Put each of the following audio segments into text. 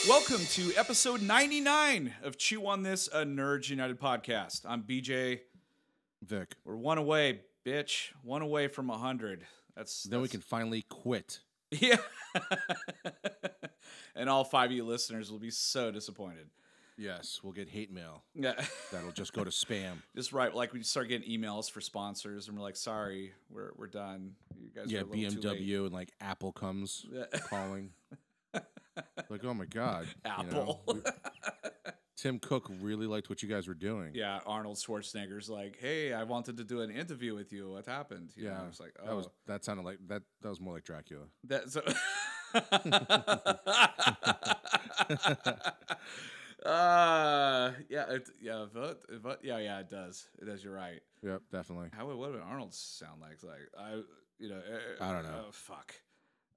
Welcome to episode 99 of Chew on This, a Nerds United podcast. I'm BJ. Vic. We're one away, bitch. One away from 100. Then we can finally quit. Yeah. And all 5 of you listeners will be so disappointed. Yes, we'll get hate mail. Yeah. That'll just go to spam. Just right, like we start getting emails for sponsors, and we're like, sorry, we're done. You guys Yeah, are a little too late. BMW and like Apple comes calling. Like, oh my God. Apple. Tim Cook really liked what you guys were doing. Yeah, Arnold Schwarzenegger's like, hey, I wanted to do an interview with you. What happened? You know, I was like, oh. That sounded like that was more like Dracula. That's it does. It does. You're right. Yep, definitely. What would Arnold sound like? I don't know. Oh, fuck.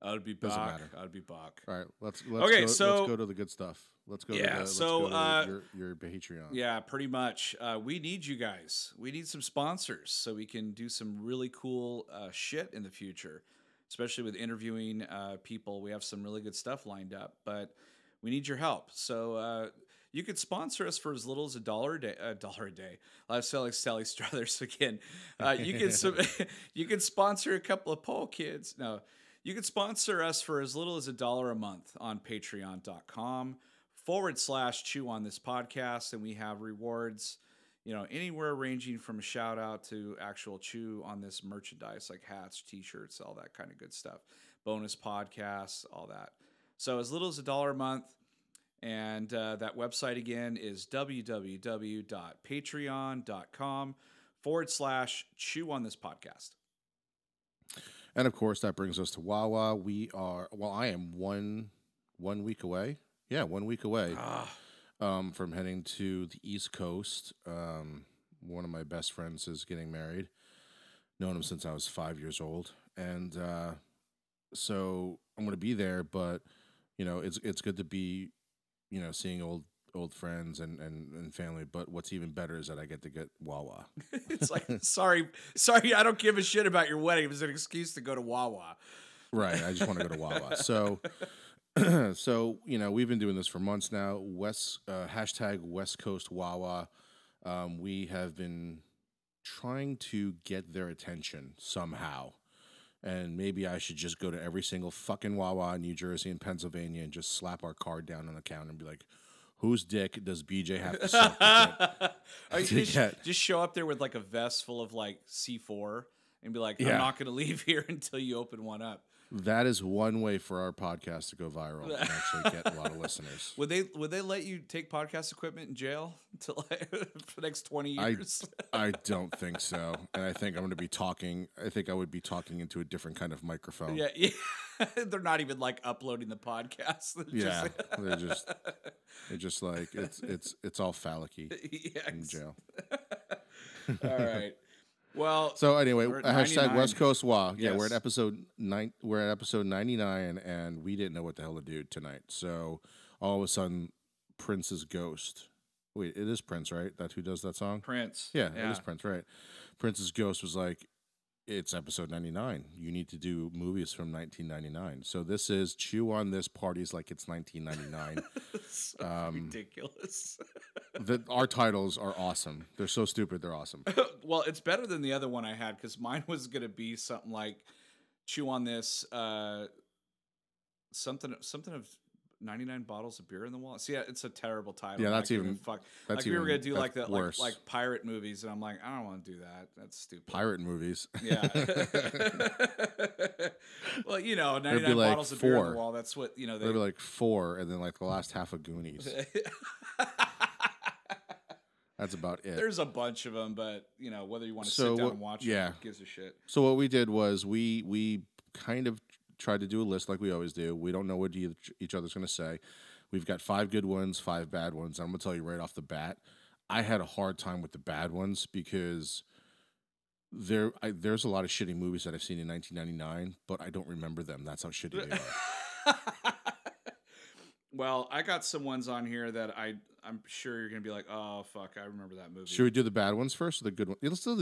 I'd be Doesn't Bach. matter. I'd be Bach. All right, let's let's go to the good stuff. Let's go Yeah, to your Patreon. Yeah, pretty much. We need you guys. We need some sponsors so we can do some really cool shit in the future, especially with interviewing people. We have some really good stuff lined up, but we need your help. So you could sponsor us for as little as $1 a day. $1 a day. I was selling Sally Struthers again. You can sponsor a couple of poll kids. No, you can sponsor us for as little as $1 a month on patreon.com/chew on this podcast. And we have rewards, anywhere ranging from a shout out to actual chew on this merchandise, like hats, t-shirts, all that kind of good stuff. Bonus podcasts, all that. So as little as $1 a month. And that website again is www.patreon.com/chew on this podcast. And of course, that brings us to Wawa. I am one week away. Yeah, 1 week away from heading to the East Coast. One of my best friends is getting married. Known him since I was 5 years old. And so I'm going to be there, but, it's good to be, seeing old friends and family, but what's even better is that I get to get Wawa. It's like, sorry, I don't give a shit about your wedding. It was an excuse to go to Wawa. Right, I just want to go to Wawa. So, we've been doing this for months now. Hashtag West Coast Wawa. We have been trying to get their attention somehow. And maybe I should just go to every single fucking Wawa in New Jersey and Pennsylvania and just slap our card down on the counter and be like, whose dick does BJ have to suck just show up there with like a vest full of like C4 and be like, I'm not going to leave here until you open one up. That is one way for our podcast to go viral and actually get a lot of listeners. Would they let you take podcast equipment in jail for the next 20 years? I don't think so. And I think I'm going to be talking. I think I would be talking into a different kind of microphone. Yeah. They're not even like uploading the podcast. They're just like it's all phallic-y in jail. All right. Well, so anyway, hashtag West Coast Wa. Yeah, we're at episode 9. We're at episode 99, and we didn't know what the hell to do tonight. So all of a sudden, Prince's Ghost. Wait, it is Prince, right? That's who does that song. Prince. Yeah, it is Prince, right? Prince's Ghost was like, it's episode 99. You need to do movies from 1999. So this is Chew on This parties like it's 1999. So ridiculous. Our titles are awesome. They're so stupid. They're awesome. Well, it's better than the other one I had because mine was going to be something like Chew on This, something of 99 bottles of beer in the wall. See, it's a terrible title. Yeah, that's even fuck. That's like we were gonna do like worse. like pirate movies, and I'm like, I don't want to do that. That's stupid. Pirate movies. Yeah. Well, 99 like bottles of beer in the wall. That's what They'd be like 4, and then like the last half of Goonies. That's about it. There's a bunch of them, but whether you want to sit down and watch them, who gives a shit. So what we did was we kind of tried to do a list like we always do. We don't know what each other's going to say. We've got 5 good ones, 5 bad ones. I'm going to tell you right off the bat, I had a hard time with the bad ones because there's a lot of shitty movies that I've seen in 1999, but I don't remember them. That's how shitty they are. Well, I got some ones on here that I'm sure you're going to be like, oh, fuck, I remember that movie. Should we do the bad ones first or the good ones? Let's do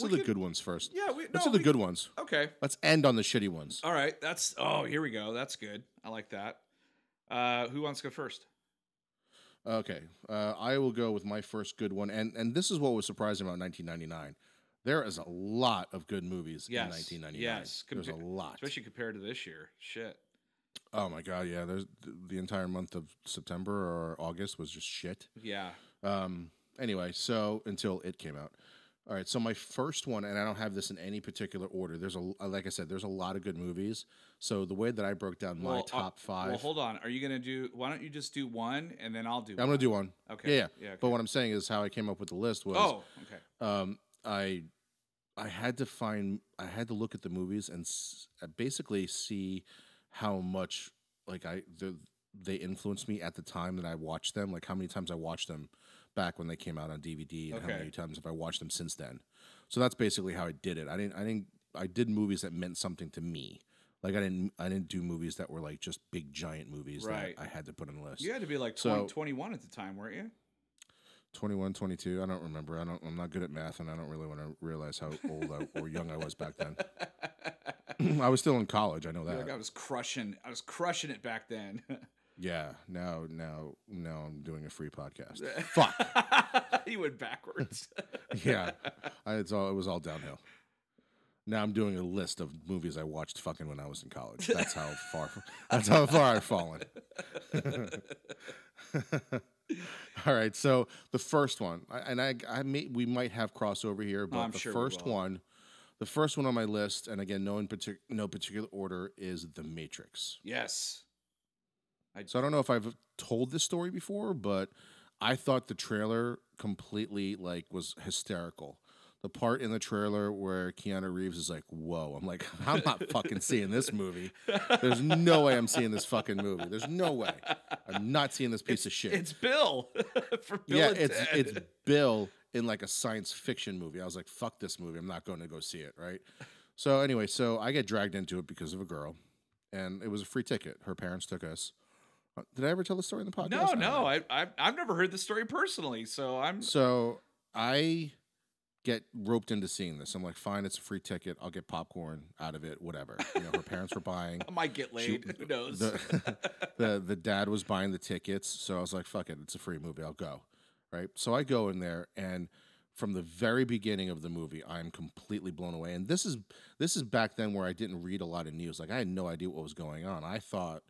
the good ones first. Yeah, let's do the good ones. Okay. Let's end on the shitty ones. All right. Here we go. That's good. I like that. Who wants to go first? Okay, I will go with my first good one, and this is what was surprising about 1999. There is a lot of good movies in Yes, 1999. yes, There's a lot. especially compared to this year. Shit. Oh my god, yeah. There's the entire month of September or August was just shit. Yeah. Anyway, so until it came out. All right, so my first one, and I don't have this in any particular order. There's like I said, there's a lot of good movies. So the way that I broke down my top five, Well, hold on. Are you gonna do? Why don't you just do one and then I'll do I'm gonna one? do one. Okay. Yeah, yeah. Yeah. Okay. But what I'm saying is how I came up with the list was, Oh. Okay. um, I had to find, I had to look at the movies and basically see how much like they influenced me at the time that I watched them. Like how many times I watched them back when they came out on DVD, and how Okay. many times have I watched them since then. So that's basically how I did it. I did movies that meant something to me. Like I didn't do movies that were like just big giant movies Right. that I had to put on the list. You had to be like So 21 at the time, weren't you? 21, 22. I don't remember. I'm not good at math, and I don't really want to realize how old or young I was back then. I was still in college. I know You're that. like I was crushing it back then. Yeah. Now I'm doing a free podcast. Fuck. You went backwards. Yeah. It was all downhill. Now I'm doing a list of movies I watched fucking when I was in college. That's how far I've fallen. All right, so the first one, we might have crossover here, but I'm the sure we first will. one, the first one on my list, and again, no particular order, is The Matrix. Yes. So I don't know if I've told this story before, but I thought the trailer completely like was hysterical. The part in the trailer where Keanu Reeves is like, "Whoa!" I'm like, I'm not fucking seeing this movie. There's no way I'm seeing this fucking movie. There's no way. I'm not seeing this piece of shit. It's Bill for Bill Yeah, and Ted. it's Bill in like a science fiction movie. I was like, fuck this movie. I'm not going to go see it, right? So anyway, so I get dragged into it because of a girl, and it was a free ticket. Her parents took us. Did I ever tell the story in the podcast? No, I don't no, know. I've never heard the story personally, so I'm So I get roped into seeing this. I'm like, fine, it's a free ticket. I'll get popcorn out of it, whatever. You know, her parents were buying. I might get laid. Who knows? The dad was buying the tickets, so I was like, fuck it, it's a free movie. I'll go. Right. So I go in there, and from the very beginning of the movie, I'm completely blown away. And this is back then where I didn't read a lot of news. Like I had no idea what was going on. I thought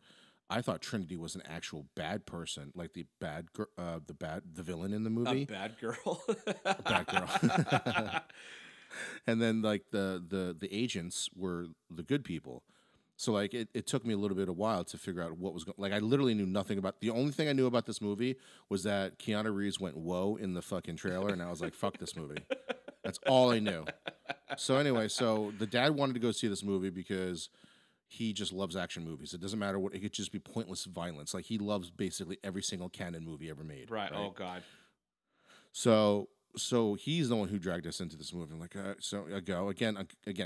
Trinity was an actual bad person, like the villain in the movie. A bad girl. A bad girl. And then like the agents were the good people. So like it took me a little bit of a while to figure out what was going. Like I literally knew nothing about. The only thing I knew about this movie was that Keanu Reeves went whoa in the fucking trailer, and I was like, fuck this movie. That's all I knew. So anyway, so the dad wanted to go see this movie because he just loves action movies. It doesn't matter what. It could just be pointless violence. Like he loves basically every single canon movie ever made. Right. Oh God. So he's the one who dragged us into this movie. I'm like, so I go again,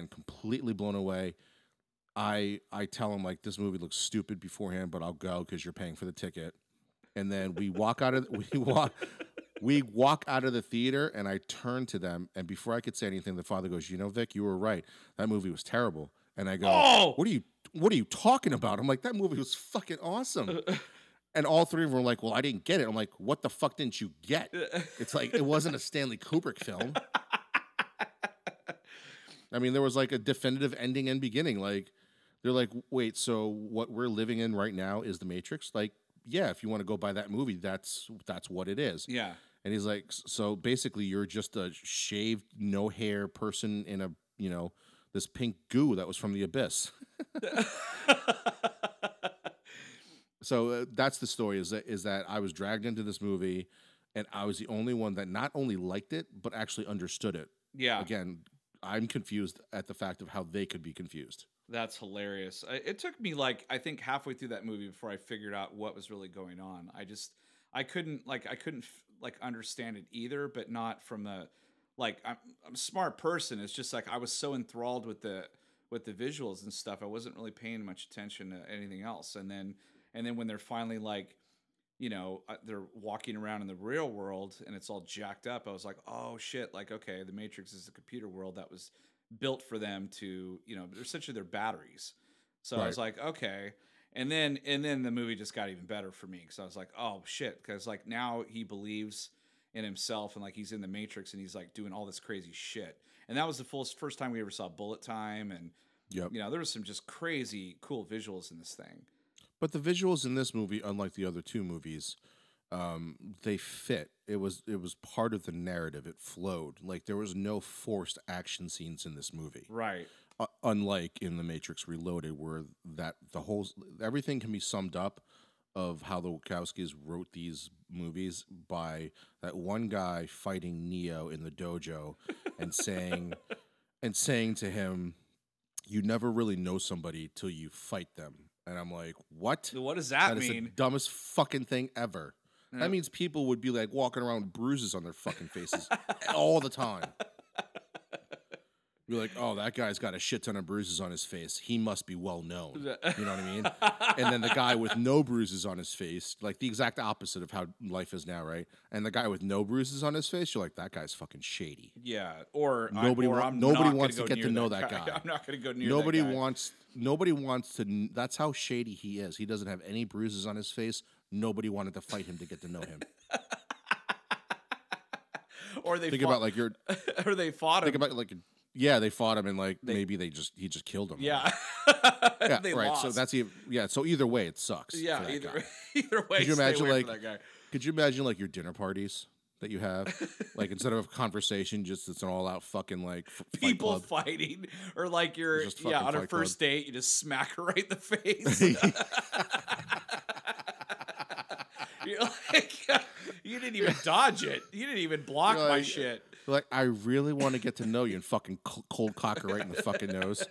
completely blown away. I tell him like this movie looks stupid beforehand, but I'll go because you're paying for the ticket. And then we walk out of we walk out of the theater, and I turn to them, and before I could say anything, the father goes, "You know, Vic, you were right. That movie was terrible." And I go, Oh! What are you talking about?" I'm like, "That movie was fucking awesome." And all three of them were like, "Well, I didn't get it." I'm like, "What the fuck didn't you get?" It's like it wasn't a Stanley Kubrick film. I mean, there was like a definitive ending and beginning. Like, they're like, wait, so what we're living in right now is the Matrix? Like, yeah, if you want to go by that movie, that's what it is. Yeah. And he's like, so basically, you're just a shaved, no hair person in a, this pink goo that was from the abyss. So that's the story. Is that I was dragged into this movie, and I was the only one that not only liked it but actually understood it. Yeah. Again, I'm confused at the fact of how they could be confused. That's hilarious. It took me like I think halfway through that movie before I figured out what was really going on. I couldn't understand it either, but not from the I'm a smart person. It's just like I was so enthralled with the visuals and stuff. I wasn't really paying much attention to anything else. And then when they're finally they're walking around in the real world and it's all jacked up, I was like, oh shit, like, okay, the Matrix is a computer world that was built for them to, essentially their batteries. So I was like, okay. And then the movie just got even better for me because I was like, oh shit, because like now he believes in himself and like he's in the Matrix and he's like doing all this crazy shit. And that was the first time we ever saw bullet time, and Yep. there was some just crazy cool visuals in this thing. But the visuals in this movie, unlike the other two movies, they fit. It was part of the narrative. It flowed. Like there was no forced action scenes in this movie. Right. Unlike in The Matrix Reloaded, where everything can be summed up of how the Wachowskis wrote these movies by that one guy fighting Neo in the dojo and saying to him, "You never really know somebody till you fight them." And I'm like, "What? What does that That is mean? the dumbest fucking thing ever." Yeah. That means people would be like walking around with bruises on their fucking faces all the time. You're like, oh, that guy's got a shit ton of bruises on his face. He must be well known. You know what I mean? And then the guy with no bruises on his face, like the exact opposite of how life is now, right? And the guy with no bruises on his face, you're like, that guy's fucking shady. Yeah. Or Nobody wants to get to know that guy. I'm not going to go near Nobody that guy. wants to. That's how shady he is. He doesn't have any bruises on his face. Nobody wanted to fight him to get to know him. Or they think fought, about like your. or they fought him. Think about like. Yeah, they fought him and like maybe he just killed him. Yeah. Yeah, They right. lost. So that's so either way it sucks. Yeah, for that either guy. either way. Could you stay imagine away like from that guy. could you imagine like your dinner parties that you have? Like instead of a conversation, just it's an all out fucking like fight People club. fighting, or like you're Just fucking on a Fight first Club. date, you just smack her right in the face. You're like, you didn't even dodge it. You didn't even block You're my like- shit. Like I really want to get to know you and fucking cold cock her right in the fucking nose.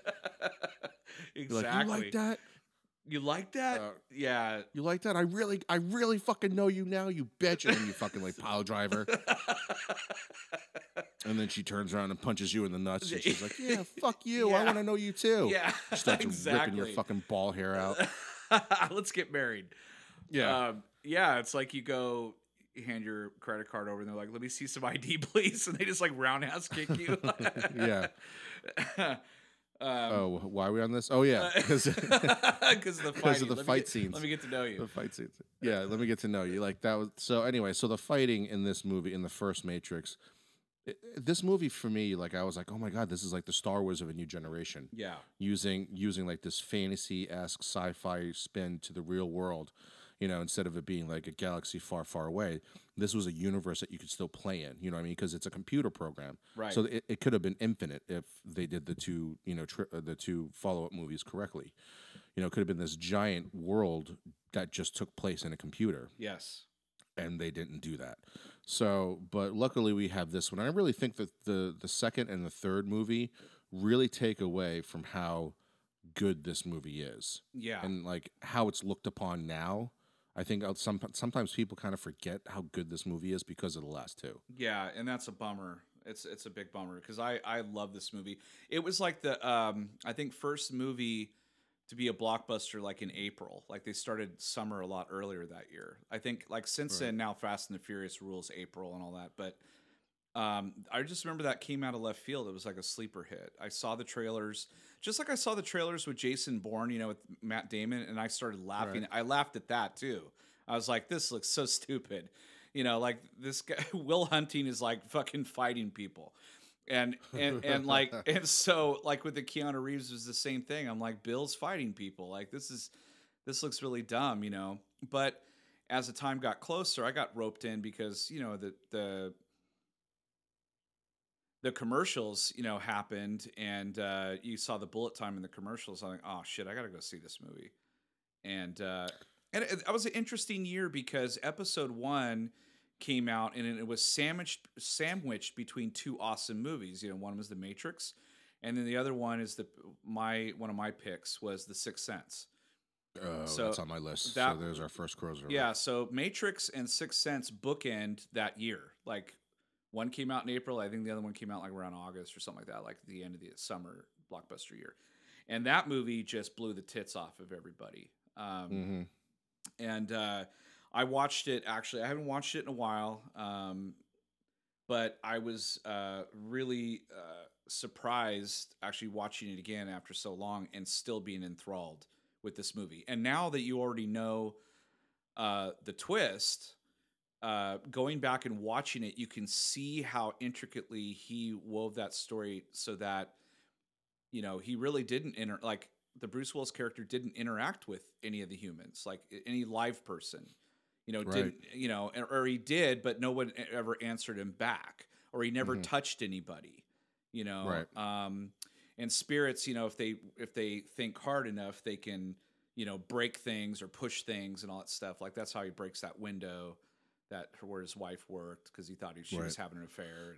You're Exactly. like, you like that? You like that? Yeah. You like that? I really fucking know you now, you bitch. And then you fucking like pile driver. And then she turns around and punches you in the nuts. And she's like, yeah, fuck you. I Yeah. want to know you too. Yeah. She starts exactly. ripping your fucking ball hair out. Let's get married. Yeah. Yeah, it's like you go hand your credit card over and they're like, let me see some ID, please. And they just like roundhouse kick you. Yeah. Oh, why are we on this? Oh, yeah. Because of the fighting. fight scenes. Let me get to know you. The fight scenes. Yeah, let me get to know you. Like that was so. Anyway, so the fighting in this movie, in the first Matrix, this movie for me, like I was like, oh my god, this is like the Star Wars of a new generation. Yeah. Using like this fantasy-esque sci-fi spin to the real world. You know, instead of it being like a galaxy far, far away, this was a universe that you could still play in. You know what I mean? Because it's a computer program. Right. So it could have been infinite if they did the two, the two follow-up movies correctly. You know, it could have been this giant world that just took place in a computer. Yes. And they didn't do that. So, but luckily we have this one. I really think that the second and the third movie really take away from how good this movie is. Yeah. And like how it's looked upon now. I think sometimes people kind of forget how good this movie is because of the last two. Yeah, and that's a bummer. It's a big bummer because I love this movie. It was like the I think first movie to be a blockbuster like in April. Like they started summer a lot earlier that year. I think like since then now Fast and the Furious rules April and all that. But I just remember that came out of left field. It was like a sleeper hit. I saw the trailers, just like I saw the trailers with Jason Bourne, with Matt Damon, and I started laughing. Right. I laughed at that too. I was like, this looks so stupid. Like this guy, Will Hunting is like fucking fighting people. And like, and so like with the Keanu Reeves was the same thing. I'm like, Bill's fighting people. Like this looks really dumb, but as the time got closer, I got roped in because, the commercials, happened, and you saw the bullet time in the commercials. I'm like, oh shit, I got to go see this movie. And it was an interesting year because episode 1 came out and it was sandwiched between two awesome movies. One was The Matrix, and then the other one is one of my picks was The Sixth Sense. So that's on my list. So there's our first crossover. Yeah, so Matrix and Sixth Sense bookend that year. Like one came out in April, I think the other one came out like around August or something like that, like the end of the summer blockbuster year. And that movie just blew the tits off of everybody. And I watched it, actually. I haven't watched it in a while, but I was really surprised actually watching it again after so long and still being enthralled with this movie. And now that you already know the twist, going back and watching it, you can see how intricately he wove that story so that, you know, he really didn't like the Bruce Willis character didn't interact with any of the humans, like any live person, you know, Right. didn't, you know, or he did, but no one ever answered him back, or he never Hmm. touched anybody, you know. Right. And spirits, you know, if they think hard enough, they can, you know, break things or push things and all that stuff. Like that's how he breaks that window that where his wife worked because he thought she was Right. having an affair.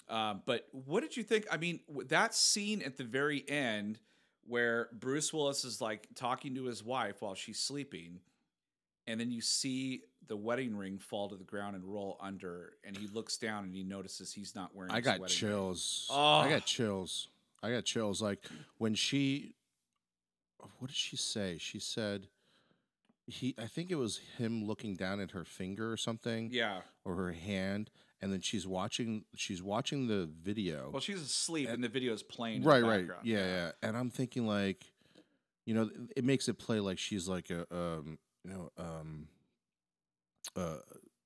And but what did you think? I mean, that scene at the very end where Bruce Willis is like talking to his wife while she's sleeping, and then you see the wedding ring fall to the ground and roll under, and he looks down and he notices he's not wearing I his got wedding chills. ring. Oh, I got chills. I got chills. Like when she, what did she say? She said I think it was him looking down at her finger or something, yeah. or her hand, and then she's watching the video. Well, she's asleep and the video is playing Right, in the right. background. Yeah, yeah. And I'm thinking like, you know, it makes it play like she's like a you know, uh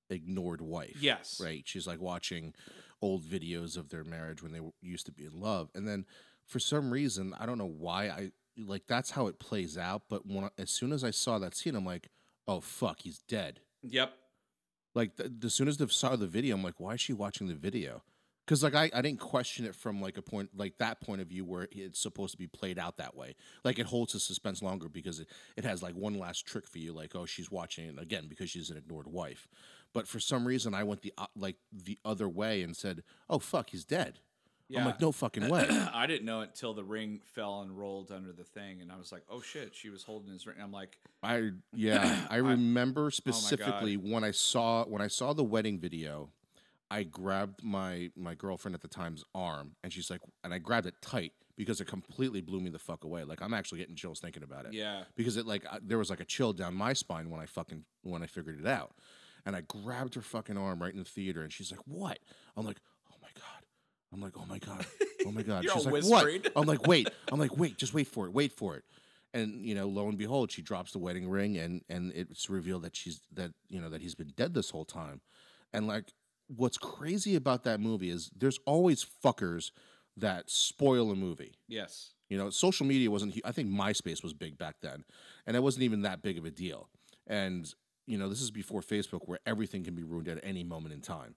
ignored wife. Yes. Right. She's like watching old videos of their marriage when they used to be in love. And then for some reason, I don't know why like that's how it plays out, but as soon as I saw that scene, I'm like, "Oh fuck, he's dead." Yep. Like as soon as I saw the video, I'm like, "Why is she watching the video?" Cuz like I didn't question it from like a point like that point of view where it's supposed to be played out that way. Like it holds the suspense longer because it has like one last trick for you like, "Oh, she's watching it again because she's an ignored wife." But for some reason I went the other way and said, "Oh fuck, he's dead." I'm Yeah. like, "No fucking way." I didn't know it till the ring fell and rolled under the thing, and I was like, "Oh shit!" She was holding his ring. I'm like, I remember specifically God. when I saw the wedding video, I grabbed my girlfriend at the time's arm, and she's like, and I grabbed it tight because it completely blew me the fuck away. Like I'm actually getting chills thinking about it. Yeah. Because it like there was like a chill down my spine when I figured it out, and I grabbed her fucking arm right in the theater, and she's like, "What?" I'm like, "Oh my god." I'm like, "Oh my god. Oh my god." You're She's all like, whispering. "What?" I'm like, "Wait, just wait for it. Wait for it." And you know, lo and behold, she drops the wedding ring, and it's revealed that that he's been dead this whole time. And like, what's crazy about that movie is there's always fuckers that spoil a movie. Yes. You know, social media wasn't. I think MySpace was big back then, and it wasn't even that big of a deal. And you know, this is before Facebook, where everything can be ruined at any moment in time.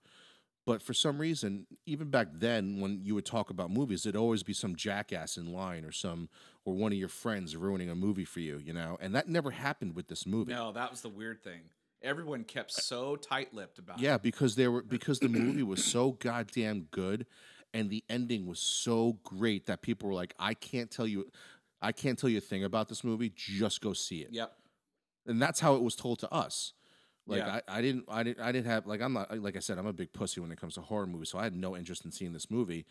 But for some reason, even back then, when you would talk about movies, it'd always be some jackass in line or one of your friends ruining a movie for you, you know? And that never happened with this movie. No, that was the weird thing. Everyone kept so tight-lipped about Yeah, it. because the movie was so goddamn good and the ending was so great that people were like, I can't tell you a thing about this movie, just go see it. Yep. And that's how it was told to us. Like Yeah. I didn't have like I'm not like I said, I'm a big pussy when it comes to horror movies, so I had no interest in seeing this movie.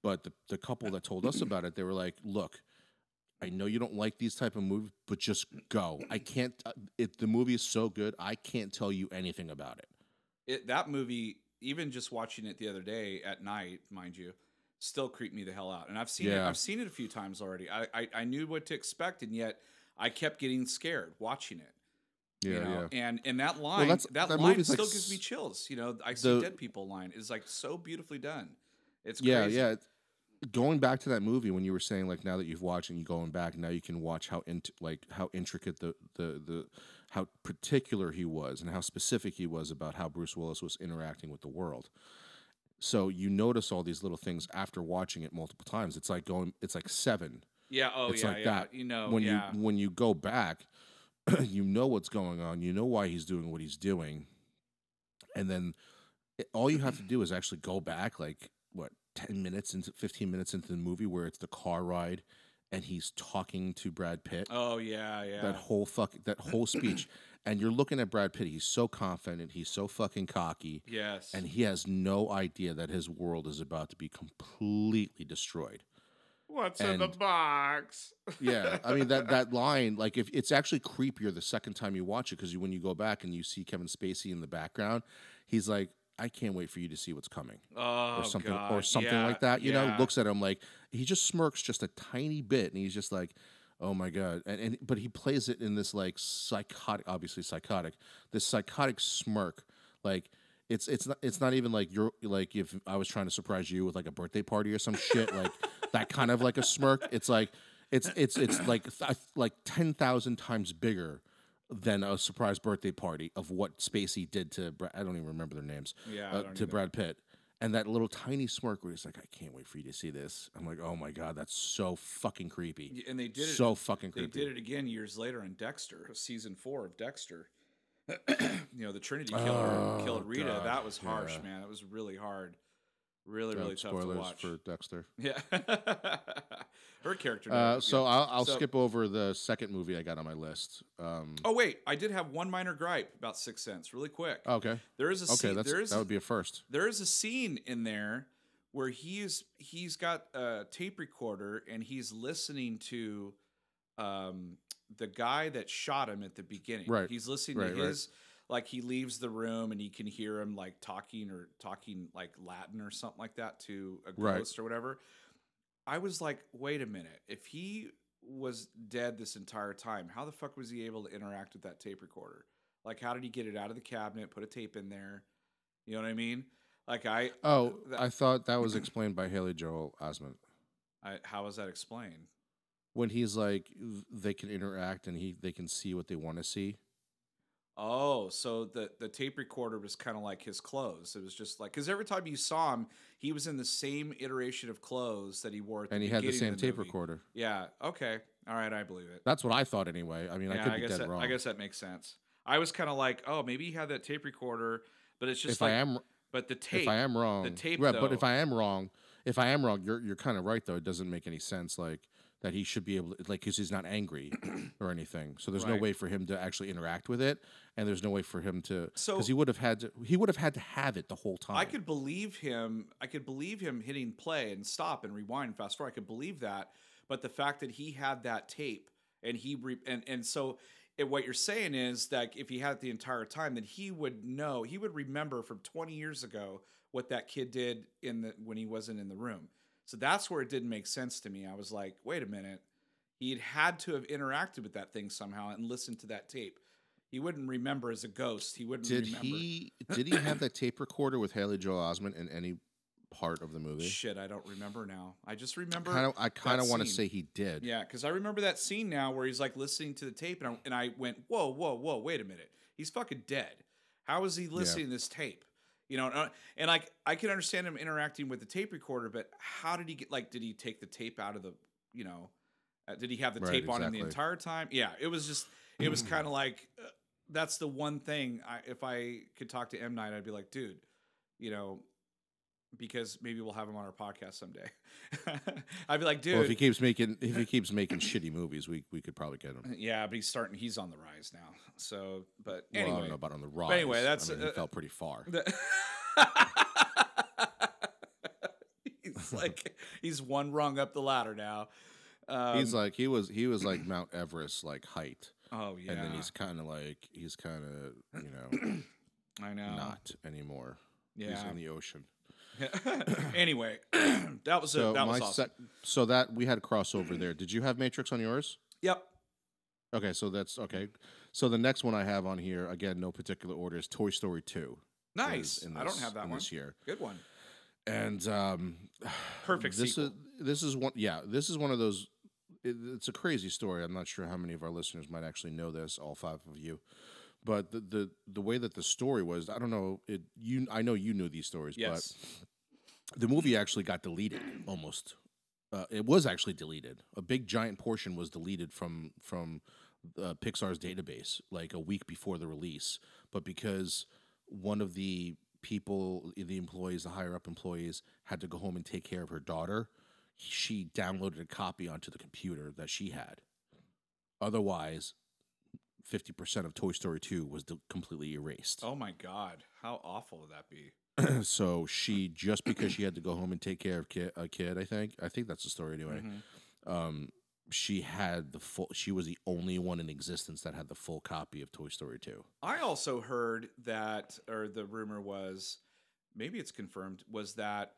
But the couple that told us about it, they were like, "Look, I know you don't like these type of movies, but just go. I can't. The movie is so good, I can't tell you anything about it." That movie, even just watching it the other day at night, mind you, still creeped me the hell out. And I've seen it. Yeah. I've seen it a few times already. I knew what to expect, and yet I kept getting scared watching it. Yeah, You know, yeah. and that line, that that line movie's still like gives me s- chills. You know, I see the dead people line is like so beautifully done. It's yeah, crazy. yeah. Going back to that movie when you were saying like now that you've watched and you going back now you can watch how how intricate the how particular he was and how specific he was about how Bruce Willis was interacting with the world. So you notice all these little things after watching it multiple times. It's like Seven. Yeah. Oh, It's yeah. like Yeah. that. You know. When Yeah. you go back, you know what's going on. You know why he's doing what he's doing, and then all you have to do is actually go back like what 15 minutes into the movie where it's the car ride, and he's talking to Brad Pitt. Oh, yeah. Yeah. That whole speech, and you're looking at Brad Pitt. He's so confident. He's so fucking cocky. Yes. And he has no idea that his world is about to be completely destroyed. What's in the And- box? Yeah, I mean that line, like if it's actually creepier the second time you watch it because when you go back and you see Kevin Spacey in the background, he's like, "I can't wait for you to see what's coming," Oh, or something, God. or something Yeah, like that. You know, yeah. looks at him like he just smirks just a tiny bit, and he's just like, Oh my god! And but he plays it in this like psychotic, obviously psychotic, this psychotic smirk. Like it's not even like you're like if I was trying to surprise you with like a birthday party or some shit like that kind of like a smirk. It's like it's like 10,000 times bigger than a surprise birthday party of what Spacey did to I don't even remember their names Yeah, I don't to either. Brad Pitt. And that little tiny smirk where he's like, I can't wait for you to see this. I'm like, oh my God, that's so fucking creepy. And they did it. So fucking They creepy. did it again years later in Dexter, season 4 of Dexter. The Trinity killer Oh, killed Rita. God. That was harsh, Yeah. man. That was really hard. Really tough to Spoilers watch. for Dexter. Yeah. Her character. never- So yeah. I'll skip over the second movie I got on my list. Oh wait, I did have one minor gripe about Sixth Sense, really quick. Okay. There is a Okay, scene, that would be a first. there is a scene in there where he's got a tape recorder and he's listening to the guy that shot him at the beginning. Right. He's listening Right, to right. his like he leaves the room and he can hear him like talking like Latin or something like that to a Right. ghost or whatever. I was like, wait a minute. If he was dead this entire time, how the fuck was he able to interact with that tape recorder? Like, how did he get it out of the cabinet, put a tape in there? You know what I mean? Like, I thought that was explained by Haley Joel Osment. How was that explained? When he's like, they can interact and they can see what they want to see. Oh, so the tape recorder was kind of like his clothes. It was just like, because every time you saw him, he was in the same iteration of clothes that he wore at the And he had the beginning same of the tape movie. recorder. Yeah. Okay. All right. I believe it. That's what I thought anyway. I mean, I could be dead wrong. I guess that makes sense. I was kind of like, oh, maybe he had that tape recorder, but it's just but the tape. If I am wrong, the tape. Right, though, but if I am wrong, you're kind of right though. It doesn't make any sense. Like that he should be able to, like, because he's not angry or anything. So there's no Right. way for him to actually interact with it, and there's no way for him to, So- because he would have had to have it the whole time. I could believe him. I could believe him hitting play and stop and rewind and fast forward. I could believe that. But the fact that he had that tape and so what you're saying is that if he had it the entire time, then he would know. He would remember from 20 years ago what that kid did when he wasn't in the room. So that's where it didn't make sense to me. I was like, wait a minute. He'd had to have interacted with that thing somehow and listened to that tape. He wouldn't remember as a ghost. He wouldn't remember. Did he have that tape recorder with Haley Joel Osment in any part of the movie? Shit, I don't remember now. I just remember. I kind of want to scene. say he did. Yeah, because I remember that scene now where he's like listening to the tape, and I went, whoa, wait a minute, he's fucking dead. How is he listening to this tape? You know, and I can understand him interacting with the tape recorder, but how did he get? Like, did he take the tape out of the? You know, did he have the tape on him the entire time? Yeah, it was kind of like that's the one thing. If I could talk to M. Night, I'd be like, dude, you know. Because maybe we'll have him on our podcast someday. I'd be like, dude. Well, if he keeps making shitty movies, we could probably get him. Yeah, but he's on the rise now. So, but Well, anyway. I don't know about on the rise. Anyway, that's he fell pretty far. He's one rung up the ladder now. He was like Mount Everest like height. Oh yeah. And then he's kind of you know I know. not anymore. Yeah. He's in the ocean. Anyway, that was awesome. So that we had a crossover there. Did you have Matrix on yours? Yep. Okay, so that's okay. So the next one I have on here, again, no particular order, is Toy Story 2. Nice. I don't have that one this year. Good one. And Perfect sequel. This is one of those. It's a crazy story. I'm not sure how many of our listeners might actually know this. All 5 of you. But the way that the story was, I don't know. I know you knew these stories, yes. But the movie actually got deleted almost. It was actually deleted. A big giant portion was deleted from Pixar's database like a week before the release. But because one of the people, the employees, the higher up employees, had to go home and take care of her daughter, she downloaded a copy onto the computer that she had. Otherwise, 50% of Toy Story 2 was completely erased. Oh my God. How awful would that be? So she, just because she had to go home and take care of a kid, I think that's the story anyway. Mm-hmm. She was the only one in existence that had the full copy of Toy Story 2. I also heard that, or the rumor was, maybe it's confirmed, was that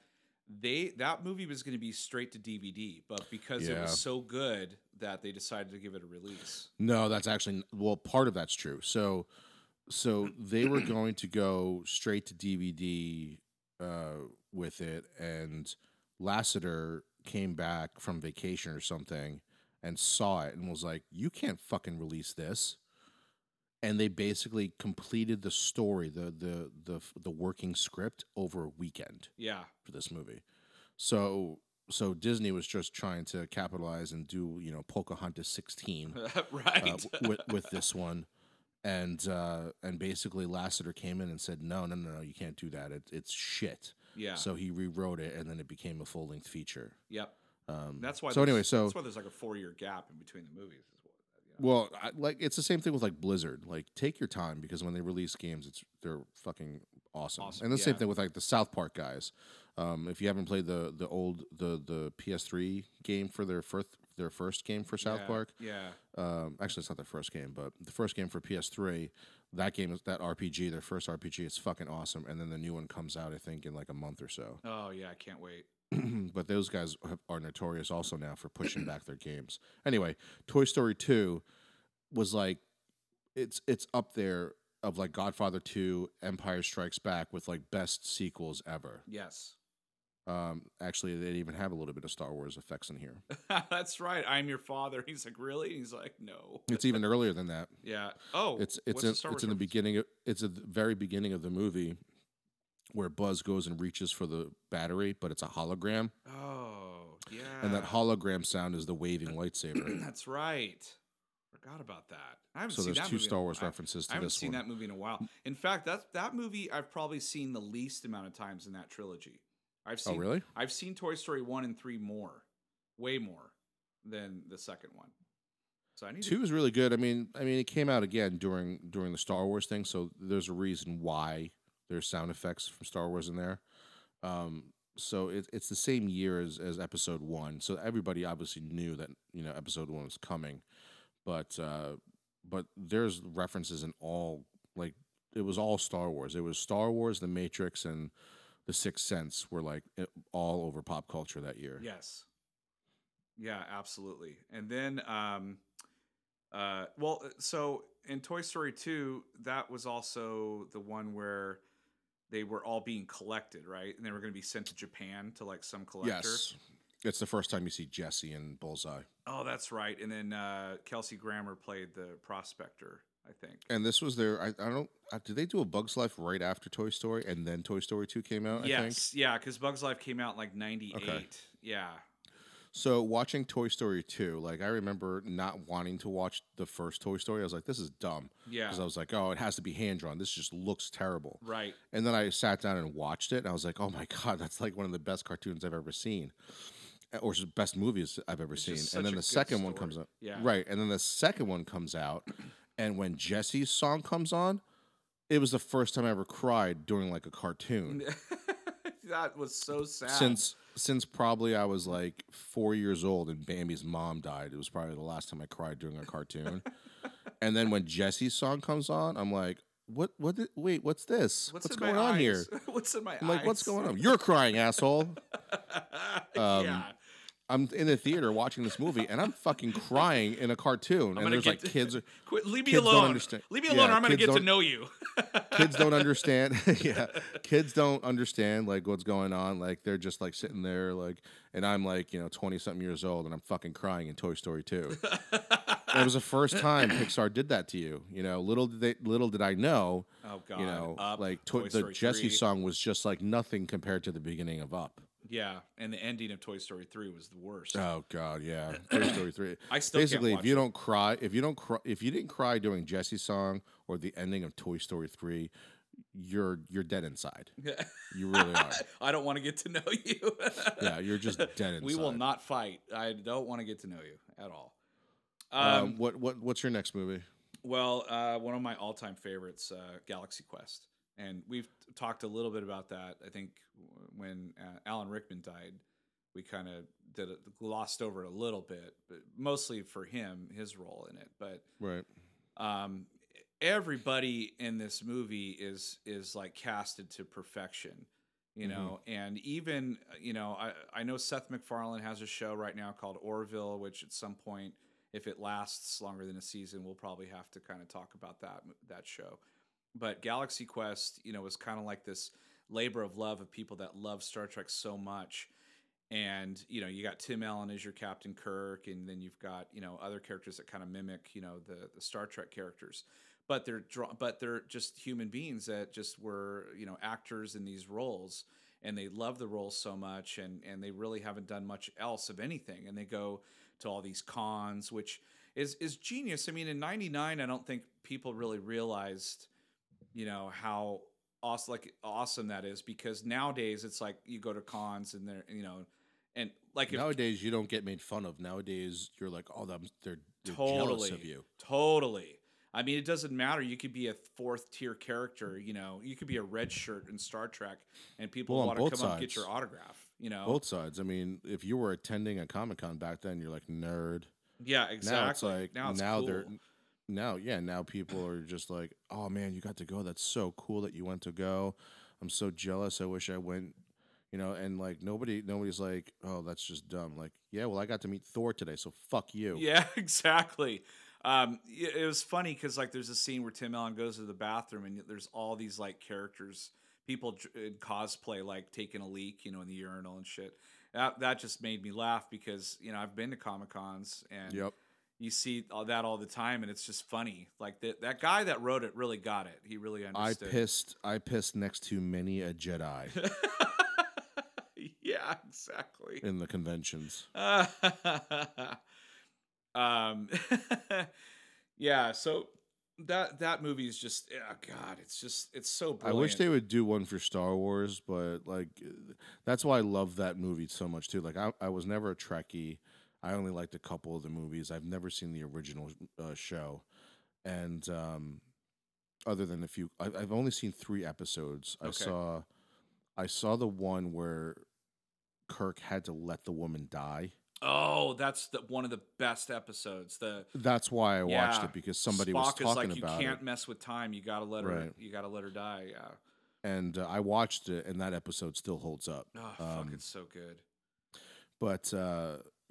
that movie was going to be straight to DVD, but because it Yeah. was so good that they decided to give it a release. No, that's actually well, part of that's true. So they were going to go straight to DVD with it, and Lasseter came back from vacation or something and saw it and was like, "You can't fucking release this." And they basically completed the story, the working script over a weekend Yeah. for this movie. So Disney was just trying to capitalize and do, Pocahontas 16 Right. with this one. And basically Lasseter came in and said, no, you can't do that. It's shit. Yeah. So he rewrote it, and then it became a full-length feature. Yep. That's why. So anyway, that's why there's like a 4-year gap in between the movies. well, it's the same thing with like Blizzard. Like, take your time, because when they release games, they're fucking awesome. And the same thing with like the South Park guys. If you haven't played the PS3 game for their first game for South Park, actually it's not their first game, but the first game for PS3, that game is that RPG, their first RPG, is fucking awesome. And then the new one comes out, I think, in like a month or so. Oh yeah, I can't wait. But those guys are notorious also now for pushing back their games. Anyway, Toy Story 2 was like, it's up there of like Godfather 2, Empire Strikes Back, with like best sequels ever. Yes. Actually, they even have a little bit of Star Wars effects in here. That's right. I'm your father. He's like, really? He's like, no. It's even earlier than that. Yeah. Oh, it's in the beginning. It's at the very beginning of the movie, where Buzz goes and reaches for the battery, but it's a hologram. Oh, yeah. And that hologram sound is the waving lightsaber. That's right. Forgot about that. I haven't So seen there's that two movie Star Wars references to I haven't this seen one. that movie in a while. In fact, that movie I've probably seen the least amount of times in that trilogy. Oh, really? I've seen Toy Story 1 and 3 more, way more than the second one. So I need 2 is really good. I mean, it came out again during the Star Wars thing, so there's a reason why there's sound effects from Star Wars in there. So it's the same year as Episode 1, so everybody obviously knew that Episode 1 was coming, but there's references in all, like, it was all Star Wars. It was Star Wars, The Matrix, and The Sixth Sense were like all over pop culture that year. Yes. Yeah, absolutely. And then, so in Toy Story 2, that was also the one where they were all being collected, right? And they were going to be sent to Japan to like some collector. Yes. It's the first time you see Jesse and Bullseye. Oh, that's right. And then Kelsey Grammer played the prospector, I think. And this was their, I don't, did they do a Bug's Life right after Toy Story and then Toy Story 2 came out? Yes. I think? Yeah, because Bug's Life came out in like 98. Okay. Yeah. So watching Toy Story 2, like, I remember not wanting to watch the first Toy Story. I was like, this is dumb. Yeah. Because I was like, oh, it has to be hand-drawn. This just looks terrible. Right. And then I sat down and watched it, and I was like, oh my God, that's like one of the best cartoons I've ever seen. Or best movies I've ever seen. And then the second one comes out. Yeah. Right. And then the second one comes out, and when Jesse's song comes on, it was the first time I ever cried during like a cartoon. That was so sad. Since probably I was like 4 years old and Bambi's mom died. It was probably the last time I cried during a cartoon. And then when Jesse's song comes on, I'm like, wait, what's this? What's going on here? What's in my eyes? I'm like, what's going on? You're crying, asshole. Yeah. I'm in the theater watching this movie, and I'm fucking crying in a cartoon. And there's like kids. Quit, leave me kids alone. Don't understand. Leave me alone, or I'm going to get to know you. Kids don't understand. Yeah, kids don't understand like what's going on. Like, they're just like sitting there, like, and I'm like 20-something years old, and I'm fucking crying in Toy Story 2. It was the first time Pixar did that to you. Little did I know. Oh God. Up, like the Jesse 3. song was just like nothing compared to the beginning of Up. Yeah, and the ending of Toy Story 3 was the worst. Oh God, yeah. Toy Story 3. I still basically, can't watch if you didn't cry during Jesse's song or the ending of Toy Story 3, you're dead inside. You really are. I don't want to get to know you. Yeah, you're just dead inside. We will not fight. I don't want to get to know you at all. What's your next movie? Well, one of my all-time favorites, Galaxy Quest. And we've talked a little bit about that. I think when Alan Rickman died, we kind of glossed over it a little bit, but mostly for him, his role in it. But right, everybody in this movie is like casted to perfection. you know, and even, I know Seth MacFarlane has a show right now called Orville, which at some point, if it lasts longer than a season, we'll probably have to kind of talk about that show. But Galaxy Quest, was kind of like this labor of love of people that love Star Trek so much. And, you got Tim Allen as your Captain Kirk, and then you've got, other characters that kind of mimic, the Star Trek characters. But they're just human beings that just were, actors in these roles, and they love the roles so much, and they really haven't done much else of anything. And they go to all these cons, which is genius. I mean, in '99, I don't think people really realized, how awesome that is, because nowadays it's like you go to cons and they're, and like nowadays you don't get made fun of. Nowadays you're like, oh, they're jealous of you. Totally. I mean, it doesn't matter. You could be a fourth tier character. You could be a red shirt in Star Trek, and people want to come up and get your autograph. Both sides. I mean, if you were attending a Comic-Con back then, you're like nerd. Yeah, exactly. Now it's cool. Now people are just like, oh man, you got to go. That's so cool that you went to go. I'm so jealous. I wish I went. And like nobody's like, oh, that's just dumb. Like, yeah, well, I got to meet Thor today, so fuck you. Yeah, exactly. It was funny because like there's a scene where Tim Allen goes to the bathroom, and there's all these like characters, people in cosplay, like taking a leak, in the urinal and shit. That just made me laugh because I've been to Comic Cons, and yep. You see that all the time, and it's just funny. Like that guy that wrote it really got it. He really understood. I pissed next to many a Jedi. Yeah, exactly. In the conventions. Yeah, so that movie is just, oh God, it's so brilliant. I wish they would do one for Star Wars, but like that's why I love that movie so much too. Like I was never a Trekkie. I only liked a couple of the movies. I've never seen the original show, and other than a few, I've only seen 3 episodes. Okay. I saw the one where Kirk had to let the woman die. Oh, that's one of the best episodes. That's why I watched it, because somebody was talking about it. You can't mess with time. You gotta let her. You gotta let her die. Yeah. And I watched it, and that episode still holds up. Oh, fuck! It's so good. But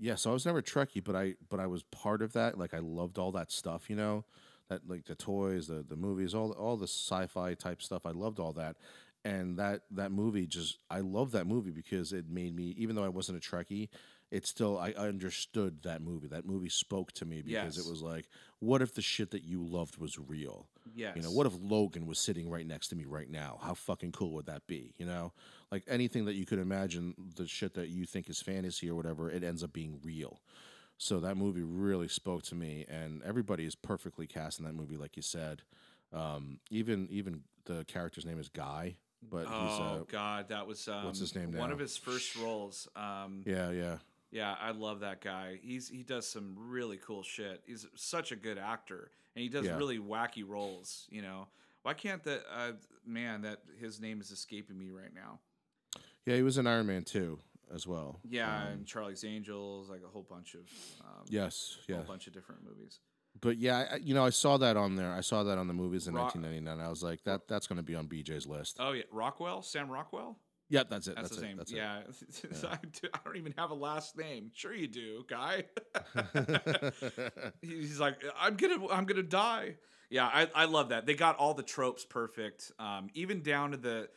yeah, so I was never Trekkie, but I was part of that. Like I loved all that stuff, that like the toys, the movies, all the sci-fi type stuff. I loved all that. And that movie I love that movie because it made me, even though I wasn't a Trekkie, I understood that movie. That movie spoke to me because It was like, what if the shit that you loved was real? Yes. What if Logan was sitting right next to me right now? How fucking cool would that be? Like anything that you could imagine, the shit that you think is fantasy or whatever, it ends up being real. So that movie really spoke to me, and everybody is perfectly cast in that movie, like you said. Even the character's name is Guy. But God, that was what's his name now? One of his first roles. Yeah, I love that guy. He does some really cool shit. He's such a good actor, and he does really wacky roles. Why can't that his name is escaping me right now? Yeah, he was in Iron Man 2 as well. Yeah, and Charlie's Angels, like a whole bunch of a whole bunch of different movies. But yeah, I saw that on there. I saw that on the movies in 1999. I was like, that's going to be on BJ's list. Oh yeah, Sam Rockwell. Yep, that's it. That's his name. That's yeah. I don't even have a last name. Sure you do, guy. He's like, I'm gonna die. Yeah, I love that. They got all the tropes perfect. Even down to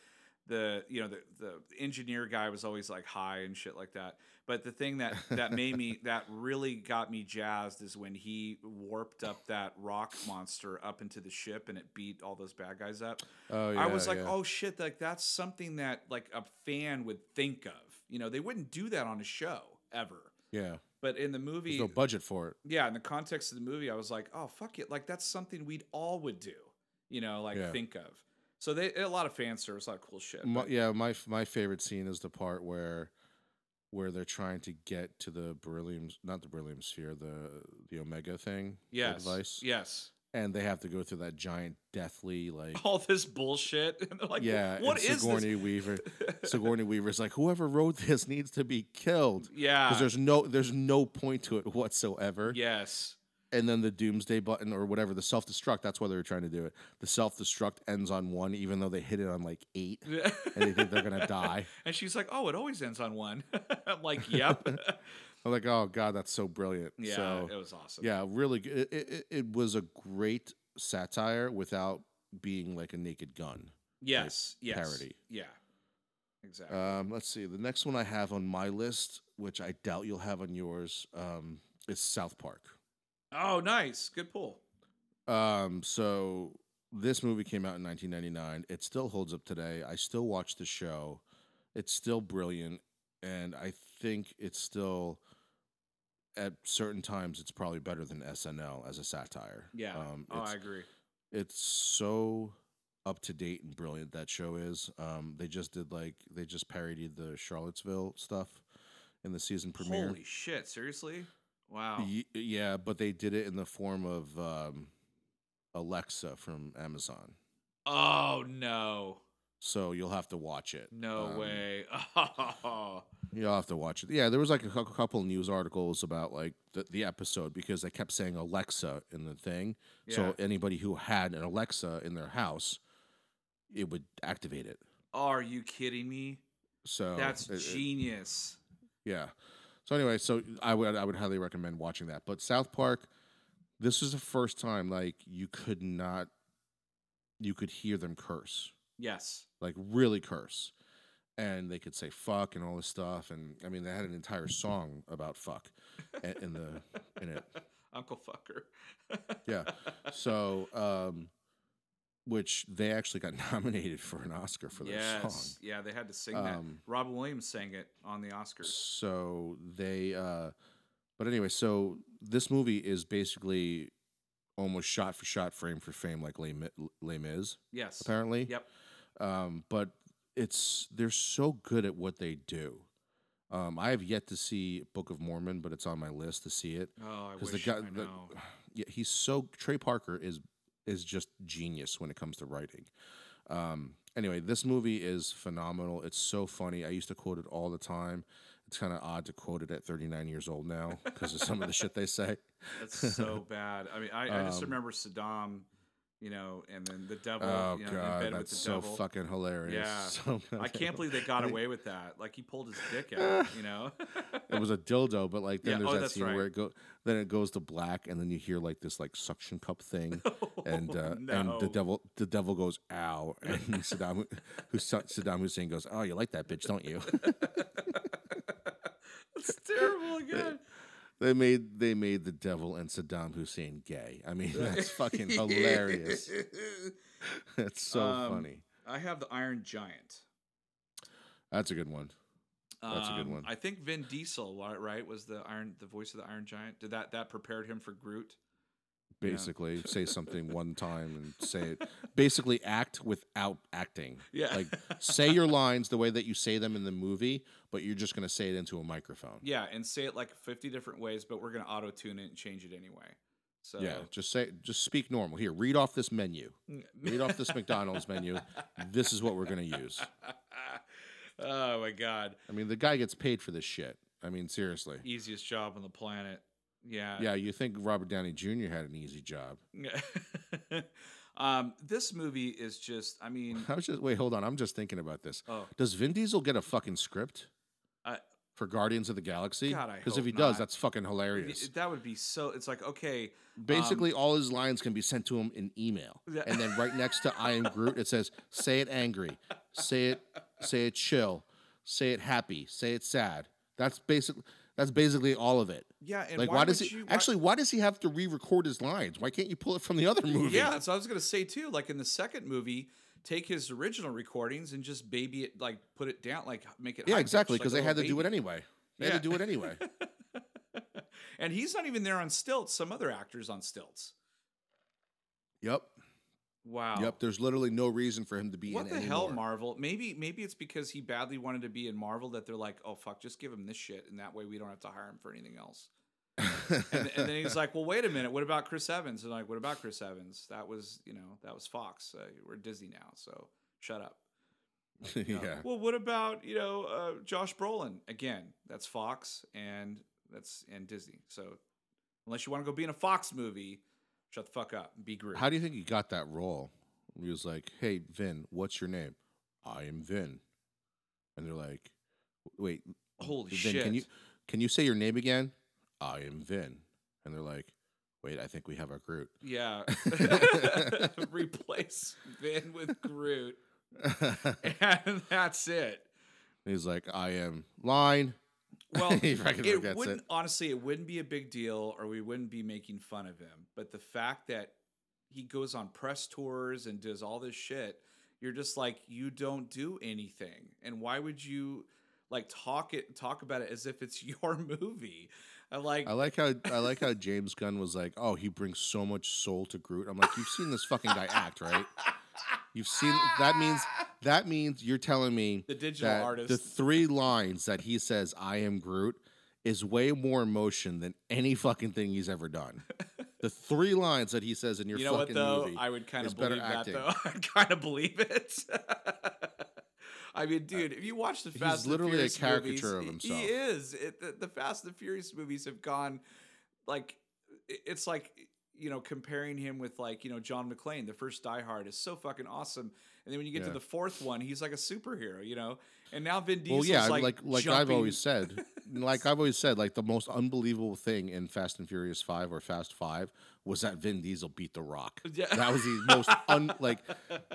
the engineer guy was always like high and shit like that. But the thing that really got me jazzed is when he warped up that rock monster up into the ship and it beat all those bad guys up. Oh yeah, I was like, oh shit, like that's something that like a fan would think of. They wouldn't do that on a show ever. Yeah. But in the movie, there's no budget for it. Yeah, in the context of the movie, I was like, oh fuck it, like that's something we'd all would do. Think of. So a lot of fan service, a lot of cool shit. My favorite scene is the part where they're trying to get to the not the beryllium sphere, the Omega thing. Yes. Device. Yes. And they have to go through that giant deathly all this bullshit. And they're like, yeah, what is Sigourney this? Weaver. Sigourney Weaver's like, whoever wrote this needs to be killed. Yeah. Because there's no point to it whatsoever. Yes. and then the doomsday button or whatever, the self-destruct, that's why they were trying to do it. The self-destruct ends on 1, even though they hit it on like 8 and they think they're gonna die. And she's like, "Oh, it always ends on 1." I'm like, "Yep." I'm like, oh god, that's so brilliant. Yeah, So it was awesome. yeah, really good. It was a great satire without being like a Naked Gun Yes. parody. Yeah. Exactly. Let's see. The next one I have on my list, which I doubt you'll have on yours, is South Park. Oh, nice. Good pull. So this movie came out in 1999. It still holds up today. I still watch the show. It's still brilliant, and I think it's still at certain times it's probably better than SNL as a satire. Yeah. I agree. It's so up to date and brilliant that show is. They just parodied the Charlottesville stuff in the season premiere. Holy shit! Seriously? Wow. Yeah, but they did it in the form of Alexa from Amazon. Oh no! So you'll have to watch it. No way. You'll have to watch it. Yeah, there was like a couple news articles about like the episode because they kept saying Alexa in the thing. Yeah. So anybody who had an Alexa in their house, it would activate it. Are you kidding me? So That's genius. Yeah. So anyway, so I would highly recommend watching that. But South Park, this is the first time like you could hear them curse. Yes. Like really curse. And they could say fuck and all this stuff, and I mean they had an entire song about fuck in it. Uncle Fucker. Yeah. So which they actually got nominated for an Oscar for their song. Yeah, they had to sing that. Robin Williams sang it on the Oscars. So they but anyway, so this movie is basically almost shot for shot, frame for frame like Les Mis. Yes. Apparently. Yep. But they're so good at what they do. I have yet to see Book of Mormon, but it's on my list to see it. Oh, I wish I know. Yeah, Trey Parker is just genius when it comes to writing. Anyway, this movie is phenomenal. It's so funny. I used to quote it all the time. It's kind of odd to quote it at 39 years old now because of some of the shit they say. That's so bad. I mean, I just remember Saddam, and then the devil, Oh in god, bed with that's the so devil. fucking hilarious. Yeah. So I can't believe they got away with that. Like he pulled his dick out, It was a dildo, but like then Yeah, there's that that's scene right. where it goes to black, and then you hear like this like suction cup thing, and and No. the devil goes ow, and Saddam Hussein goes, oh, you like that bitch, don't you? That's terrible again. They made the devil and Saddam Hussein gay. I mean, that's fucking hilarious. It's so funny. I have the Iron Giant. That's a good one. That's a good one. I think Vin Diesel, right, was the voice of the Iron Giant. Did that prepared him for Groot? Basically, say something one time and say it. Basically, act without acting. Yeah. Like, say your lines the way that you say them in the movie, but you're just going to say it into a microphone. Yeah, and say it like 50 different ways, but we're going to auto-tune it and change it anyway. So Yeah, just speak normal. Here, read off this menu. Read off this McDonald's menu. This is what we're going to use. Oh, my God. I mean, the guy gets paid for this shit. I mean, seriously. Easiest job on the planet. Yeah. Yeah, you think Robert Downey Jr. had an easy job. This movie is just, I mean... Wait, hold on. I'm just thinking about this. Oh. Does Vin Diesel get a fucking script for Guardians of the Galaxy? God, I Because hope if he not. does, that's fucking hilarious. That would be so... It's like, okay... Basically, all his lines can be sent to him in email. Yeah. And then right next to I am Groot, it says, say it angry, say it chill, say it happy, say it sad. That's basically all of it. Yeah, and like why does he have to re-record his lines? Why can't you pull it from the other movie? Yeah, that's what I was gonna say too. Like in the second movie, take his original recordings and just baby it, like put it down, like make it. Yeah, high exactly, pitched, because like they a had to little do it baby. anyway. They had to do it anyway. And he's not even there on stilts. Some other actors on stilts. Yep. Wow. Yep. There's literally no reason for him to be What in the hell, anymore. Marvel? Maybe it's because he badly wanted to be in Marvel that they're like, oh fuck, just give him this shit, and that way we don't have to hire him for anything else. and then he's like, well, wait a minute, what about Chris Evans? And I'm like, what about Chris Evans? That was Fox. We're Disney now, so shut up. Yeah. Well, what about Josh Brolin? Again, that's Fox and Disney. So Unless you want to go be in a Fox movie, shut the fuck up and be Groot. How do you think he got that role? He was like, "Hey, Vin, what's your name?" "I am Vin." And they're like, "Wait, Holy Vin, shit. can you say your name again?" "I am Vin." And they're like, "Wait, I think we have our Groot." Yeah. Replace Vin with Groot. And that's it. He's like, "I am line." Well, He fucking it forgets wouldn't it. honestly, it wouldn't be a big deal, or we wouldn't be making fun of him. But the fact that he goes on press tours and does all this shit, you're just like, you don't do anything. And why would you like talk about it as if it's your movie? I'm like, I like how James Gunn was like, "Oh, he brings so much soul to Groot." I'm like, "You've seen this fucking guy act, right? You've seen that means you're telling me the digital that artist. the 3 lines that he says, 'I am Groot,' is way more emotion than any fucking thing he's ever done. The 3 lines that he says in your You know what fucking though? movie I would kind is of better believe that acting. though. I kind of believe it. I mean, dude, if you watch the Fast and literally a Furious caricature of movies, himself. he is. The Fast and Furious movies have gone like it's like comparing him with like John McClane. The first Die Hard is so fucking awesome, and then when you get to Yeah. the 4th one, he's like a superhero, And now Vin Well, Diesel's yeah, like I've jumping. always said, like the most unbelievable thing in Fast and Furious 5 or Fast 5 was that Vin Diesel beat The Rock. Yeah. That was the most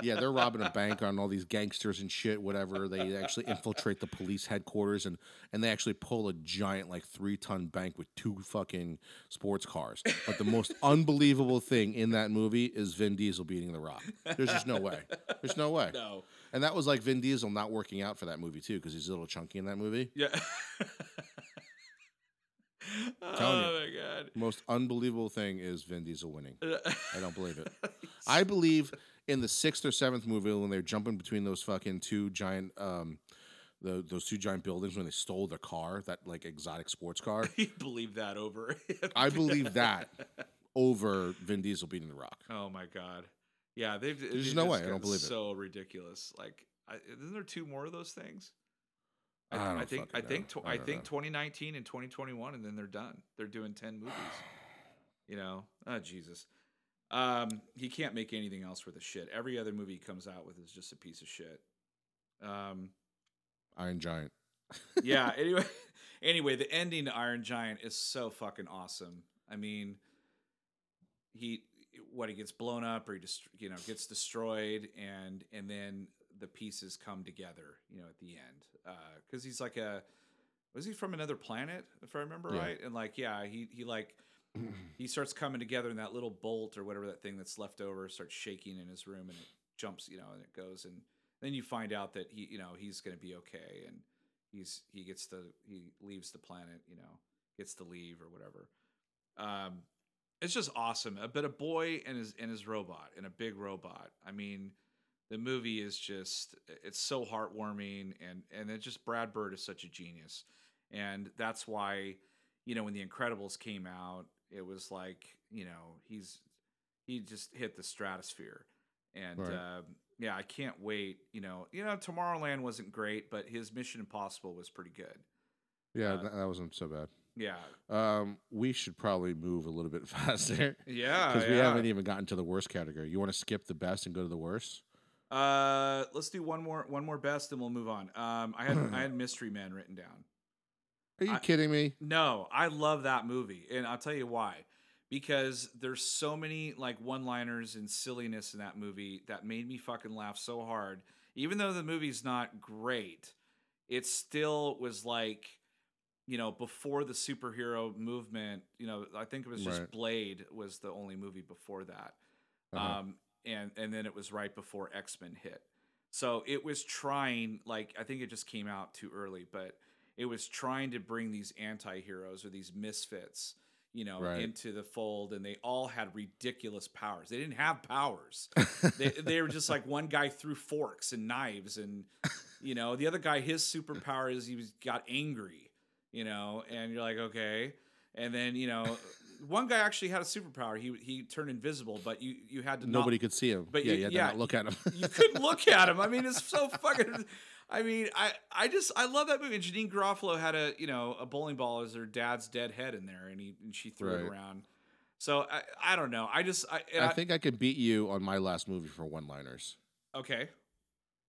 yeah, they're robbing a bank on all these gangsters and shit, whatever. They actually infiltrate the police headquarters and they actually pull a giant like 3-ton bank with 2 fucking sports cars. But the most unbelievable thing in that movie is Vin Diesel beating The Rock. There's just no way. There's no way. No. And that was like Vin Diesel not working out for that movie too, because he's a little chunky in that movie. Yeah. Telling you. Oh my god. Most unbelievable thing is Vin Diesel winning. I don't believe it. I believe in the 6th or 7th movie when they're jumping between those fucking 2 giant those 2 giant buildings when they stole the car, that like exotic sports car. You believe that over? I believe that over Vin Diesel beating The Rock. Oh my god. Yeah, There's no way. I don't believe it. So ridiculous. Like, isn't there 2 more of those things? I think don't know. 2019 and 2021, and then they're done. They're doing 10 movies. Oh Jesus. He can't make anything else worth a shit. Every other movie he comes out with is just a piece of shit. Iron Giant. Yeah. Anyway, the ending to Iron Giant is so fucking awesome. I mean, he gets blown up or he just gets destroyed, and then the pieces come together at the end, because he's like was he from another planet, if I remember right? And like he starts coming together, and that little bolt or whatever that thing that's left over starts shaking in his room, and it jumps and it goes, and then you find out that he's going to be okay, and he leaves the planet, gets to leave or whatever. It's just awesome. But a boy and his robot, and a big robot. I mean, the movie is it's so heartwarming, and it just, Brad Bird is such a genius. And that's why, when The Incredibles came out, it was like, he just hit the stratosphere. And Right. yeah, I can't wait. Tomorrowland wasn't great, but his Mission Impossible was pretty good. Yeah, that wasn't so bad. Yeah. We should probably move a little bit faster. Yeah. Because we haven't even gotten to the worst category. You want to skip the best and go to the worst? Let's do one more best, and we'll move on. I had Mystery Men written down. Are you kidding me? No, I love that movie, and I'll tell you why. Because there's so many like one-liners and silliness in that movie that made me fucking laugh so hard. Even though the movie's not great, it still was like, before the superhero movement. I think it was just Right. Blade was the only movie before that. Uh-huh. And then it was right before X-Men hit. So it was trying, like, I think it just came out too early, but it was trying to bring these anti-heroes or these misfits, Right. into the fold, and they all had ridiculous powers. They didn't have powers. They were just like, one guy threw forks and knives, and the other guy, his superpower is got angry, and you're like, okay. And then one guy actually had a superpower. He turned invisible, but you had to Nobody could see him. But you had to not look at him. you couldn't look at him. I mean, it's so fucking. I mean, I love that movie. And Janine Garofalo had a bowling ball as her dad's dead head in there, and she threw it Right. around. So I don't know. I think I could beat you on my last movie for one-liners. Okay.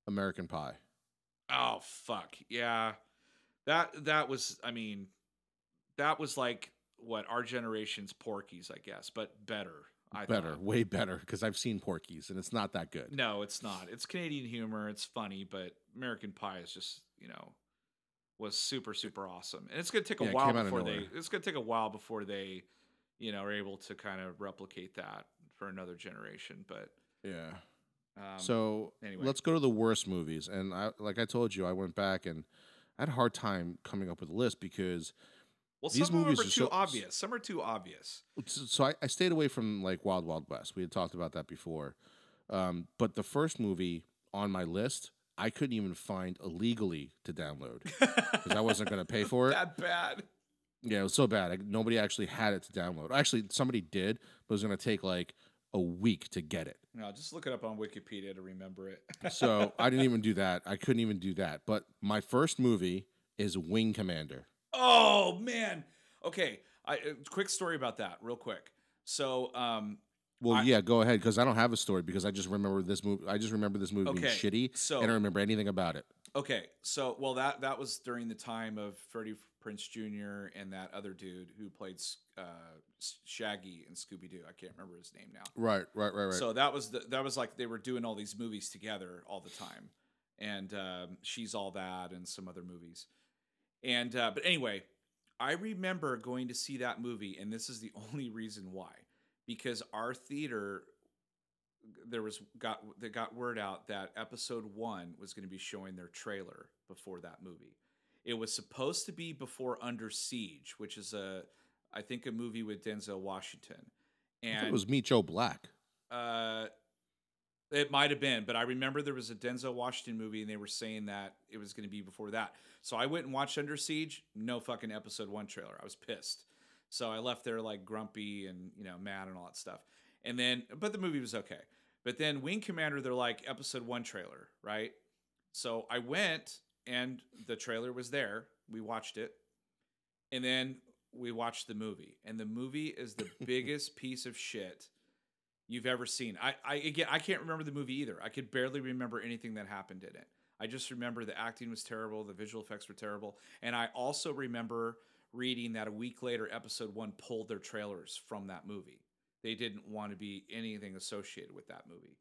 American Pie. Oh fuck yeah, that was. I mean, that was like what our generation's Porky's, I guess, but better. I Better, thought. way better, because I've seen Porky's and it's not that good. No, it's not. It's Canadian humor. It's funny, but American Pie is just was super super awesome. And it's gonna take a Yeah, it while came out of before nowhere. It's gonna take a while before they, are able to kind of replicate that for another generation. But Yeah. um, So anyway, let's go to the worst movies. And like I told you, I went back and I had a hard time coming up with a list because well, these some of them movies are are too so obvious. Some are too obvious. So I stayed away from like Wild Wild West. We had talked about that before. But the first movie on my list, I couldn't even find illegally to download because I wasn't going to pay for it. That bad. Yeah, it was so bad. Nobody actually had it to download. Actually, somebody did, but it was going to take like a week to get it. No, just look it up on Wikipedia to remember it. So I didn't even do that. I couldn't even do that. But my first movie is Wing Commander. Oh man. Okay. Quick story about that, real quick. So, Well, yeah, go ahead because I don't have a story because I just remember this movie. I just remember this movie being Okay, shitty, so- and I don't remember anything about it. okay. So, well, that was during the time of Freddie Prinze Jr. and that other dude who played Shaggy in Scooby Doo. I can't remember his name now. Right. So that was like they were doing all these movies together all the time, and She's All That and some other movies, and but anyway, I remember going to see that movie, and this is the only reason why, because our theater they got word out that episode 1 was going to be showing their trailer before that movie. It was supposed to be before Under Siege, which is I think a movie with Denzel Washington, I thought and it was Meet Joe Black. it might have been, but I remember there was a Denzel Washington movie, and they were saying that it was going to be before that. So I went and watched Under Siege. No fucking episode 1 trailer. I was pissed. So I left there like grumpy and mad and all that stuff. And then, but the movie was okay. But then Wing Commander, they're like episode 1 trailer, right? So I went and the trailer was there. We watched it, and then we watched the movie. And the movie is the biggest piece of shit you've ever seen. I can't remember the movie either. I could barely remember anything that happened in it. I just remember the acting was terrible, the visual effects were terrible, and I also remember reading that a week later, episode 1 pulled their trailers from that movie. They didn't want to be anything associated with that movie.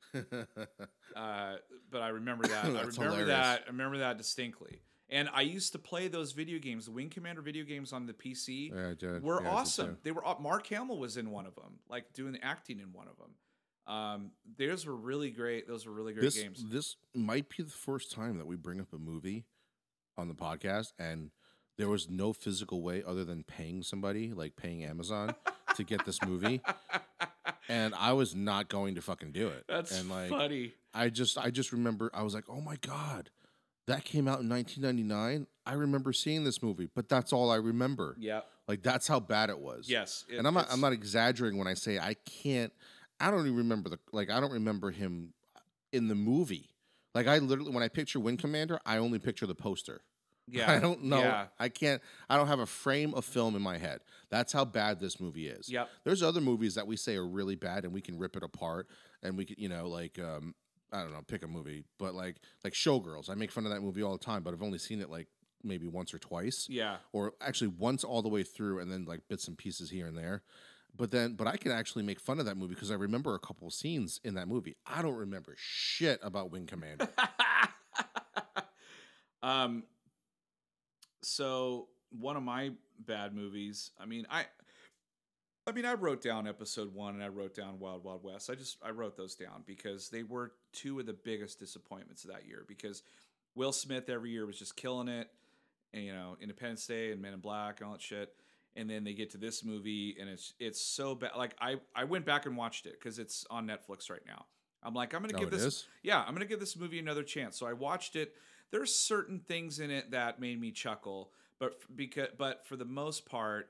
But I remember that. I remember that distinctly. And I used to play those video games, the Wing Commander video games on the PC. Yeah, I did. Were Yeah, I did awesome. too. They were Mark Hamill was in one of them, like doing the acting in one of them. Those were really great. Those were really great games. This might be the first time that we bring up a movie on the podcast, and there was no physical way other than paying somebody, like paying Amazon, to get this movie. And I was not going to fucking do it. That's and like, funny. I just remember I was like, oh my God, that came out in 1999. I remember seeing this movie, but that's all I remember. Yeah. Like that's how bad it was. Yes. And I'm not exaggerating when I say I don't even remember I don't remember him in the movie. Like I literally, when I picture Wing Commander, I only picture the poster. Yeah. I don't know. Yeah. I don't have a frame of film in my head. That's how bad this movie is. Yep. There's other movies that we say are really bad and we can rip it apart and we could, I don't know, pick a movie, but like Showgirls. I make fun of that movie all the time, but I've only seen it like maybe once or twice. Yeah. Or actually once all the way through and then like bits and pieces here and there. But I can actually make fun of that movie because I remember a couple of scenes in that movie. I don't remember shit about Wing Commander. So one of my bad movies, I wrote down episode 1 and I wrote down Wild Wild West. I wrote those down because they were two of the biggest disappointments of that year, because Will Smith every year was just killing it, and Independence Day and Men in Black and all that shit. And then they get to this movie and it's so bad. Like I went back and watched it because it's on Netflix right now. I'm like, I'm going to give this. Is? Yeah, I'm going to give this movie another chance. So I watched it. There's certain things in it that made me chuckle, but for the most part,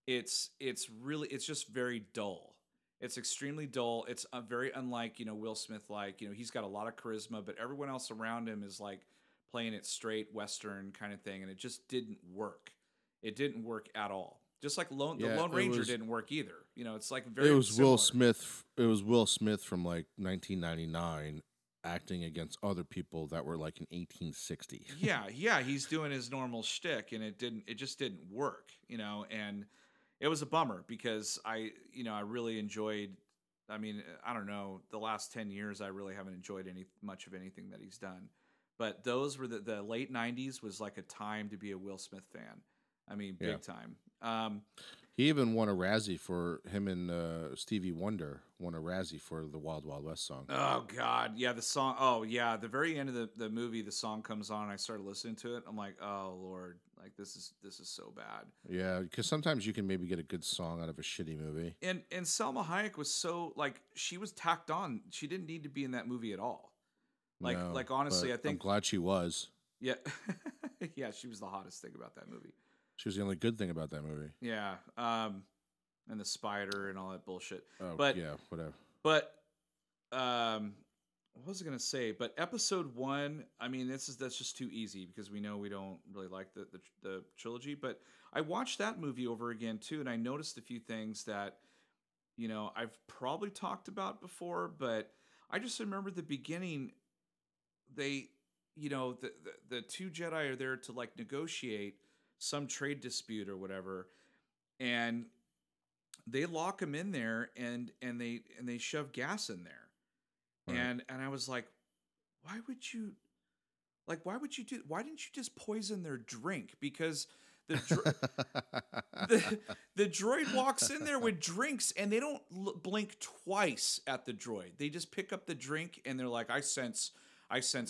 it's just very dull. It's extremely dull. It's very unlike Will Smith. Like he's got a lot of charisma, but everyone else around him is like playing it straight Western kind of thing, and it just didn't work. It didn't work at all. Just like the Lone Ranger didn't work either. You know, it's like very. It was similar. Will Smith. It was Will Smith from like 1999 acting against other people that were like in 1860. Yeah, he's doing his normal shtick, and it just didn't work. You know, and it was a bummer because I really enjoyed. I mean, I don't know. The last 10 years, I really haven't enjoyed much of anything that he's done. But those were the late 90s was like a time to be a Will Smith fan. I mean, big time. He even won a Razzie for him and Stevie Wonder won a Razzie for the Wild Wild West song. Oh God, yeah, the song. Oh yeah, the very end of the movie, the song comes on. And I started listening to it. I'm like, oh Lord, like this is so bad. Yeah, because sometimes you can maybe get a good song out of a shitty movie. And Selma Hayek was so like she was tacked on. She didn't need to be in that movie at all. Like honestly, I think I'm glad she was. Yeah, yeah, she was the hottest thing about that movie. She was the only good thing about that movie. Yeah, and the spider and all that bullshit. Oh, but yeah, whatever. But what was I gonna say? But episode 1, I mean, that's just too easy because we know we don't really like the trilogy. But I watched that movie over again too, and I noticed a few things that I've probably talked about before, but I just remember the beginning. They, the two Jedi are there to like negotiate some trade dispute or whatever, and they lock him in there and they shove gas in there. Right. And I was like, why would you do, why didn't you just poison their drink? Because the droid walks in there with drinks and they don't blink twice at the droid. They just pick up the drink and they're like, I sense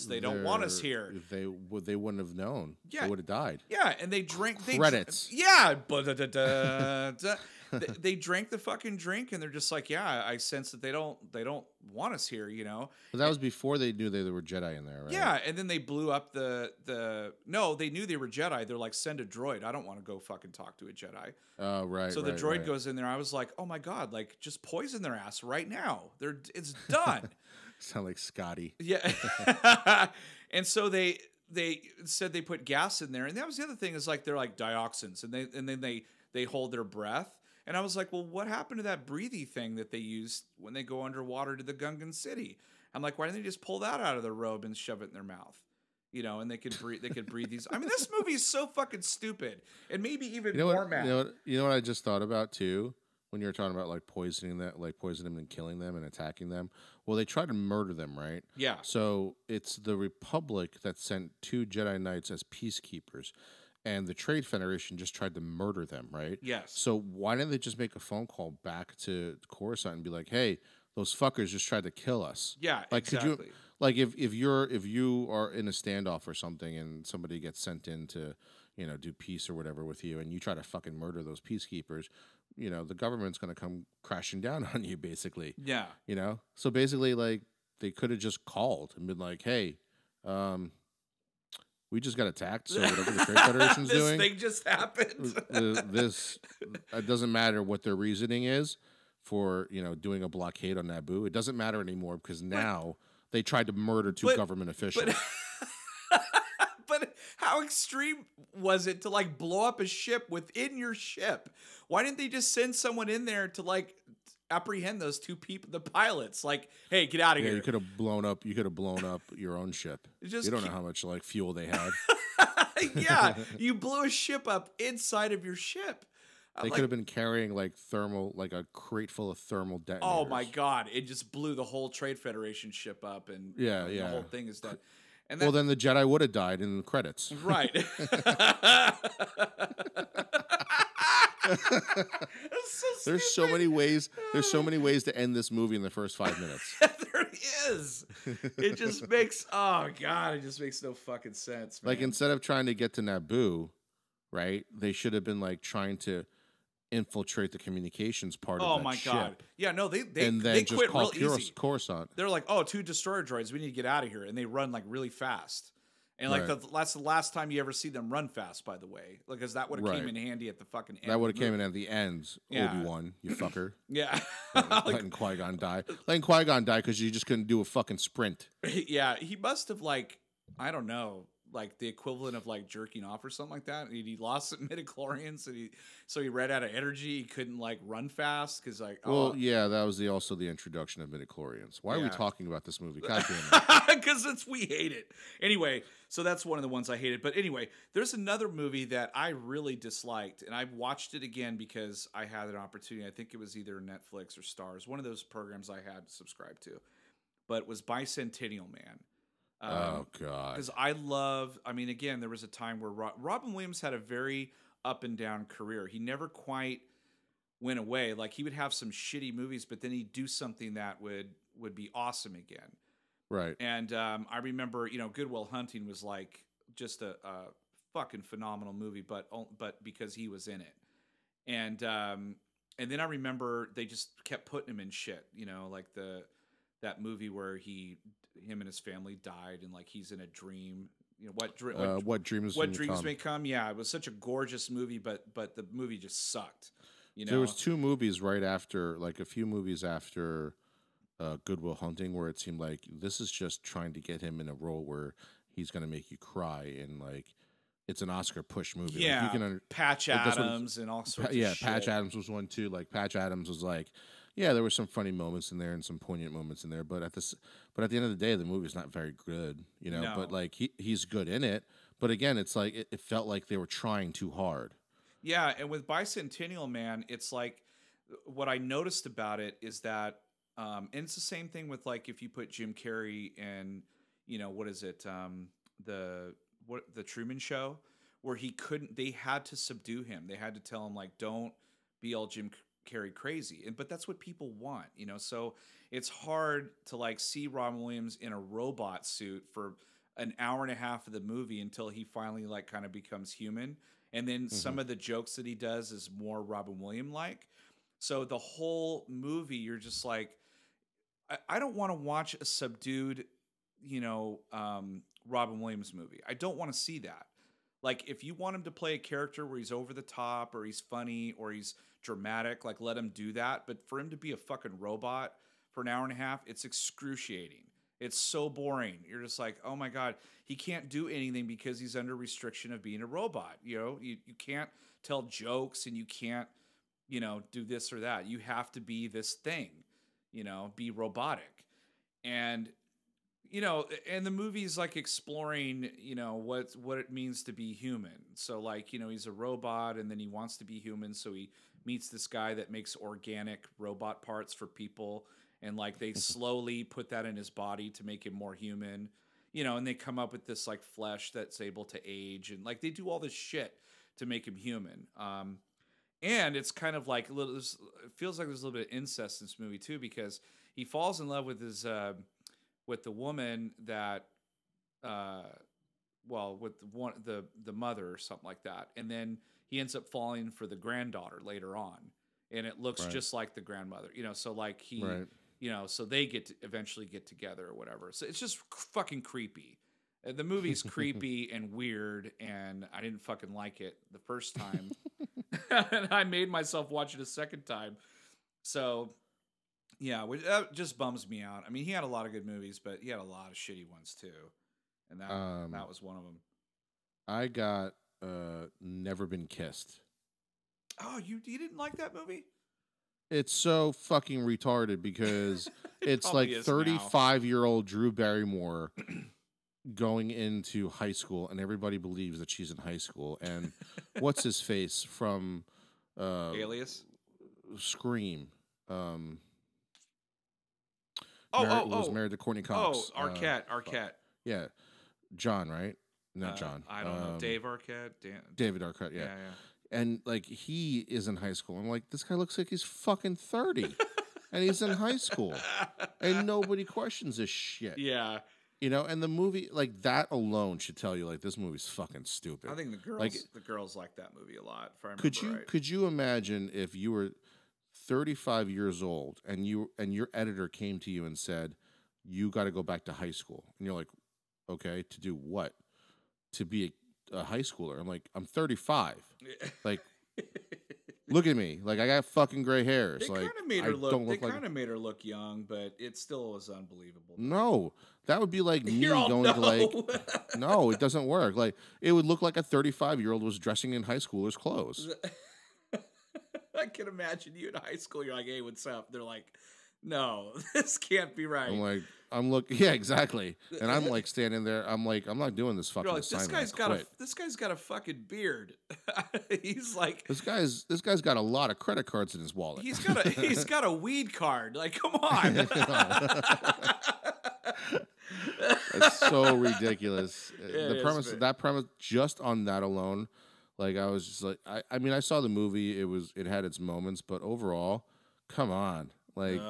they don't want us here. They wouldn't have known. Yeah. They would have died. Yeah, and they drank credits. They drank the fucking drink, and they're just like, yeah, I sense that they don't want us here, But that was before they knew they were Jedi in there, right? Yeah, and then they blew up no, they knew they were Jedi. They're like, send a droid. I don't want to go fucking talk to a Jedi. Oh, right. So the droid goes in there. I was like, oh my God, like just poison their ass right now. It's done. Sound like Scotty. Yeah. And so they said they put gas in there, and that was the other thing is like they're like dioxins, and then they hold their breath. And I was like, well, what happened to that breathy thing that they used when they go underwater to the Gungan City? I'm like, why didn't they just pull that out of their robe and shove it in their mouth? And they could breathe these. I mean, this movie is so fucking stupid, and maybe even more mad. You know what I just thought about too? When you were talking about like poisoning them and killing them and attacking them. Well, they tried to murder them, right? Yeah. So it's the Republic that sent 2 Jedi Knights as peacekeepers, and the Trade Federation just tried to murder them, right? Yes. So why didn't they just make a phone call back to Coruscant and be like, "Hey, those fuckers just tried to kill us"? Yeah, like, exactly. Could you, like, if you are in a standoff or something and somebody gets sent in to do peace or whatever with you, and you try to fucking murder those peacekeepers, the government's going to come crashing down on you, basically. Yeah. So basically, like, they could have just called and been like, hey, we just got attacked, so whatever the Trade Federation's doing. This thing just happened. It doesn't matter what their reasoning is for, doing a blockade on Naboo. It doesn't matter anymore because now they tried to murder 2 government officials. But how extreme was it to like blow up a ship within your ship? Why didn't they just send someone in there to like apprehend those 2 people, the pilots? Like, hey, get out of here. You could have blown up your own ship. You don't know how much like fuel they had. Yeah, you blew a ship up inside of your ship. They could have been carrying like a crate full of thermal detonators. Oh my God! It just blew the whole Trade Federation ship up, and the whole thing is dead. And well, then the Jedi would have died in the credits. Right. There's so many ways to end this movie in the first 5 minutes. There is. It just makes it just makes no fucking sense, man. Like, instead of trying to get to Naboo, right? They should have been like trying to infiltrate the communications part of that ship. Oh my God. Yeah, no, they just quit call real easy. Coruscant. They're like, 2 destroyer droids, we need to get out of here, and they run like really fast. And like that's the last time you ever see them run fast, by the way, because that would have came in handy at the fucking end. That would have came in at the end. Yeah. Obi-Wan, you fucker. Yeah, letting Qui-Gon die. Letting Qui-Gon die because you just couldn't do a fucking sprint. Yeah, he must have I don't know, like the equivalent of like jerking off or something like that. And he lost some midichlorians, and so he ran out of energy. He couldn't like run fast because like Well, yeah, that was also the introduction of midichlorians. Why are we Yeah. talking about this movie? God damn it. because we hate it anyway. So that's one of the ones I hated. But anyway, there's another movie that I really disliked, and I watched it again because I had an opportunity. I think it was either Netflix or Stars, one of those programs I had subscribed to. But it was Bicentennial Man. Oh God. Because I mean, again, there was a time where Robin Williams had a very up and down career. He never quite went away. Like he would have some shitty movies, but then he'd do something that would be awesome again. Right. And I remember, Good Will Hunting was like just a fucking phenomenal movie, but because he was in it. And then I remember they just kept putting him in shit, like that movie where him and his family died, and like he's in a dream. What dreams may come. Yeah, it was such a gorgeous movie, but the movie just sucked. There was two movies right after, like a few movies after Good Will Hunting, where it seemed like this is just trying to get him in a role where he's going to make you cry, and like it's an Oscar push movie. Yeah, like Patch Adams and all sorts. Yeah, of shit. Patch Adams was one too. Like Patch Adams was like, yeah, there were some funny moments in there and some poignant moments in there, but at the end of the day, the movie's not very good, No. But like he's good in it. But again, it's like it felt like they were trying too hard. Yeah, and with Bicentennial Man, it's like what I noticed about it is that, and it's the same thing with like if you put Jim Carrey in, what is it, the Truman Show, where they had to subdue him. They had to tell him like, don't be all Jim Carrey crazy, but that's what people want, So it's hard to like see Robin Williams in a robot suit for an hour and a half of the movie until he finally like kind of becomes human. And then some of the jokes that he does is more Robin Williams like. So the whole movie, you're just like, I don't want to watch a subdued, Robin Williams movie. I don't want to see that. Like, if you want him to play a character where he's over the top or he's funny or he's dramatic, like, let him do that. But for him to be a fucking robot for an hour and a half, it's excruciating. It's so boring. You're just like, oh my God, he can't do anything because he's under restriction of being a robot. You can't tell jokes and you can't, do this or that. You have to be this thing, be robotic. And, and the movie's like exploring, what it means to be human. So like, he's a robot and then he wants to be human. So he meets this guy that makes organic robot parts for people. And like they slowly put that in his body to make him more human, and they come up with this like flesh that's able to age, and like they do all this shit to make him human. And it's kind of like it feels like there's a little bit of incest in this movie too, because he falls in love with with the woman that, with the mother or something like that, and then he ends up falling for the granddaughter later on, and it looks just like the grandmother, so like he. Right. So they eventually get together or whatever. So it's just fucking creepy. The movie's creepy and weird, and I didn't fucking like it the first time. And I made myself watch it a second time. So, yeah, that just bums me out. I mean, he had a lot of good movies, but he had a lot of shitty ones too. And that was one of them. I got Never Been Kissed. Oh, you didn't like that movie? It's so fucking retarded because it's like 35-year-old Drew Barrymore going into high school, and everybody believes that she's in high school. And what's his face from Alias? Scream. Was married to Courtney Cox. Oh, Arquette. Yeah, John, right? Not John. I don't know. Dave Arquette. David Arquette. Yeah. Yeah. And like he is in high school. I'm like, this guy looks like he's fucking 30, and he's in high school, and nobody questions this shit. Yeah, and the movie like that alone should tell you like this movie's fucking stupid. I think the girls like that movie a lot. If I remember right. Could you imagine if you were 35 years old and your editor came to you and said you got to go back to high school, and you're like, okay, to do what? To be a high schooler. I'm like, I'm 35. Like, Look at me, like I got fucking gray hairs. They Like kind of made I her look. don't They look like. kind of made her look young, but it still was unbelievable. No, that would be like me You're all going to like. no. No, it doesn't work. Like it would look like a 35-year-old was dressing in high schooler's clothes. I can imagine you in high school. You're like, "Hey, what's up?" They're like, "No, this can't be right." Yeah, exactly. And I'm like standing there. I'm like, I'm not doing this fucking You're like, assignment. this guy's got a fucking beard. He's like, this guy's got a lot of credit cards in his wallet. he's got a weed card. Like, come on. It's so ridiculous. That that premise, just on that alone, like I was just like, I mean, I saw the movie. It had its moments, but overall, come on, like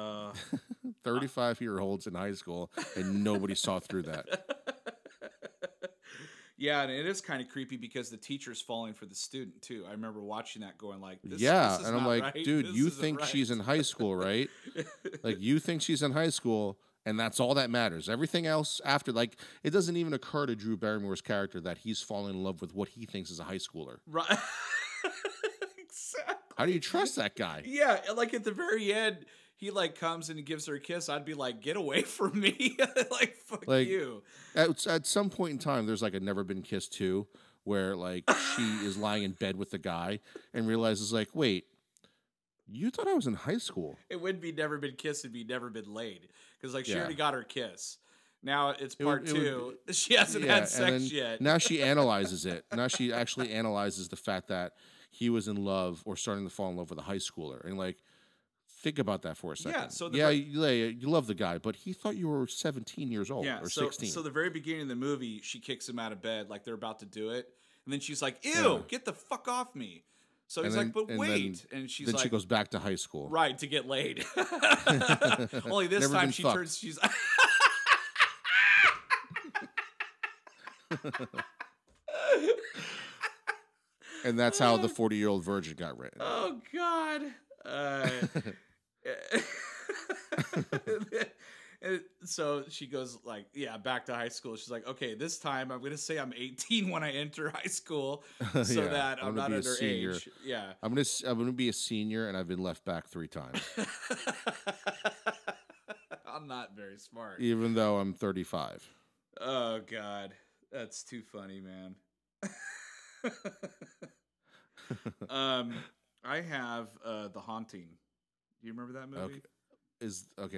35-year-olds in high school, and nobody saw through that. Yeah, and it is kind of creepy because the teacher's falling for the student too. I remember watching that, going like, this and is I'm not like, right. dude, This you isn't think right. she's in high school, right? Like, you think she's in high school, and that's all that matters. Everything else after, like, it doesn't even occur to Drew Barrymore's character that he's falling in love with what he thinks is a high schooler. Right. Exactly. How do you trust that guy? Yeah, like at the very end, he like comes and gives her a kiss. I'd be like, get away from me. Like, fuck you. At some point in time, there's like a Never Been Kissed 2 where like she is lying in bed with the guy and realizes like, wait, you thought I was in high school. It wouldn't be Never Been Kissed, it'd be Never Been Laid. Because like she Yeah. already got her kiss. Now it's part It would two. She hasn't had sex yet. Now she analyzes it. Now she actually analyzes the fact that he was in love or starting to fall in love with a high schooler. And like, think about that for a second. Yeah, so you love the guy, but he thought you were 17 years old or 16. So the very beginning of the movie, she kicks him out of bed like they're about to do it. And then she's like, ew, get the fuck off me. So he's like, but wait. And she's then like, she goes back to high school. right, to get laid. Only this Never time been she fucked. turns, she's... And that's how the 40-year-old virgin got written. Oh, God. So she goes like, yeah, back to high school. She's like, okay, this time I'm going to say I'm 18 when I enter high school so Yeah, that I'm not gonna be a senior. underage. Yeah. I'm gonna be a senior, and I've been left back 3 times, I'm not very smart. even though I'm 35. Oh, God. That's too funny, man. I have The Haunting. Do you remember that movie?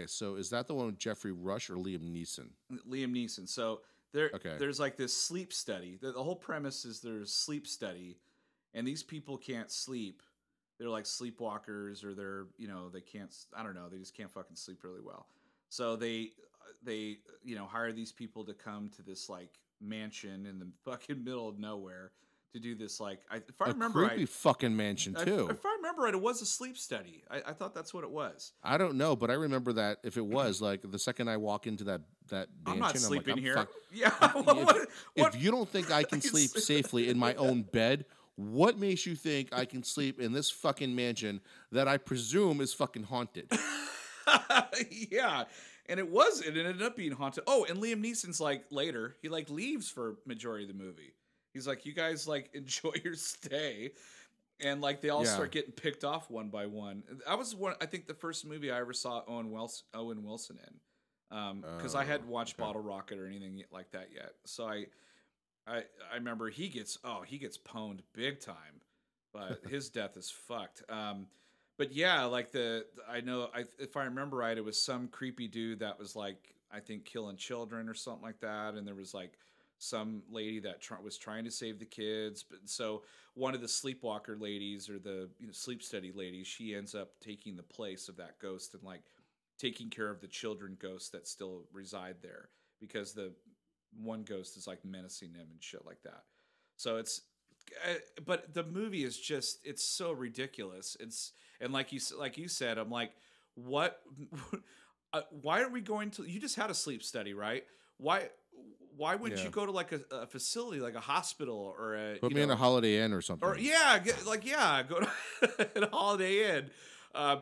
So is that the one with Jeffrey Rush or Liam Neeson? Liam Neeson. So there's like this sleep study. The whole premise is there's sleep study, and these people can't sleep. They're like sleepwalkers, or they can't. I don't know. They just can't fucking sleep really well. So they hire these people to come to this like mansion in the fucking middle of nowhere to do this, like, if I remember creepy fucking mansion too. If I remember right, it was a sleep study. I thought that's what it was. I don't know, but I remember that if it was, like, the second I walk into that mansion, I'm not sleeping like, here. Yeah. If you don't think I can sleep safely in my own bed, what makes you think I can sleep in this fucking mansion that I presume is fucking haunted? Yeah. And it ended up being haunted. Oh, and Liam Neeson's like later, he like leaves for majority of the movie. He's like, you guys like enjoy your stay. And like they all start getting picked off one by one. I think the first movie I ever saw Owen Wilson in. Because I hadn't watched Bottle Rocket or anything like that yet. So I remember he gets pwned big time. But his death is fucked. But yeah, like if I remember right, it was some creepy dude that was like, I think killing children or something like that. And there was like some lady that was trying to save the kids. But so one of the sleepwalker ladies, or the sleep study ladies, she ends up taking the place of that ghost and like taking care of the children ghosts that still reside there, because the one ghost is like menacing them and shit like that. So but the movie is just, it's so ridiculous. And like you said, I'm like, what? Why are we going to? You just had a sleep study, right? Why wouldn't you go to like a facility, like a hospital, or Put me in a Holiday Inn or something? Or go to a Holiday Inn.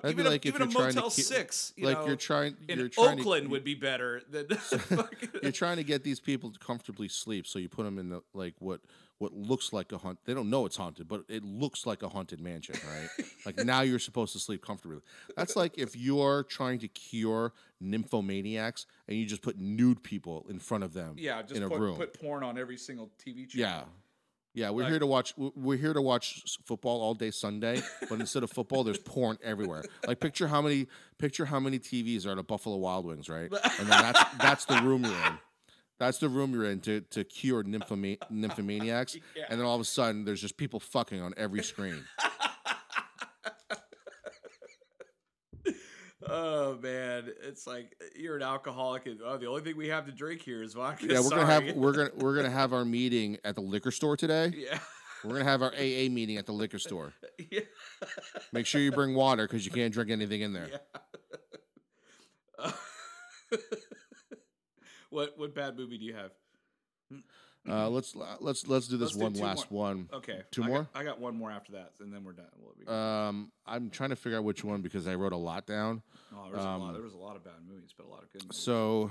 Even a Motel 6, you're trying Oakland would be better than. You're trying to get these people to comfortably sleep, so you put them in the, like, what what looks like a haunt. They don't know it's haunted, but it looks like a haunted mansion, right? Like now you're supposed to sleep comfortably. That's like if you're trying to cure nymphomaniacs and you just put nude people in front of them Yeah, just in a room. put porn on every single TV channel. Yeah. Yeah, we're here to watch. We're here to watch football all day Sunday, but instead of football, there's porn everywhere. Like picture how many TVs are at a Buffalo Wild Wings, right? And then that's the room you're in. That's the room you're in to cure nymphomaniacs, Yeah. and then all of a sudden there's just people fucking on every screen. Oh man, it's like you're an alcoholic, and the only thing we have to drink here is vodka. Yeah, we're gonna have our meeting at the liquor store today. Yeah. We're gonna have our AA meeting at the liquor store. Yeah. Make sure you bring water because you can't drink anything in there. Yeah. What bad movie do you have? Let's do this do two last more. one. Okay. Two more? I got one more after that, and then we're done. I'm trying to figure out which one because I wrote a lot down. There was a lot of bad movies, but a lot of good movies. So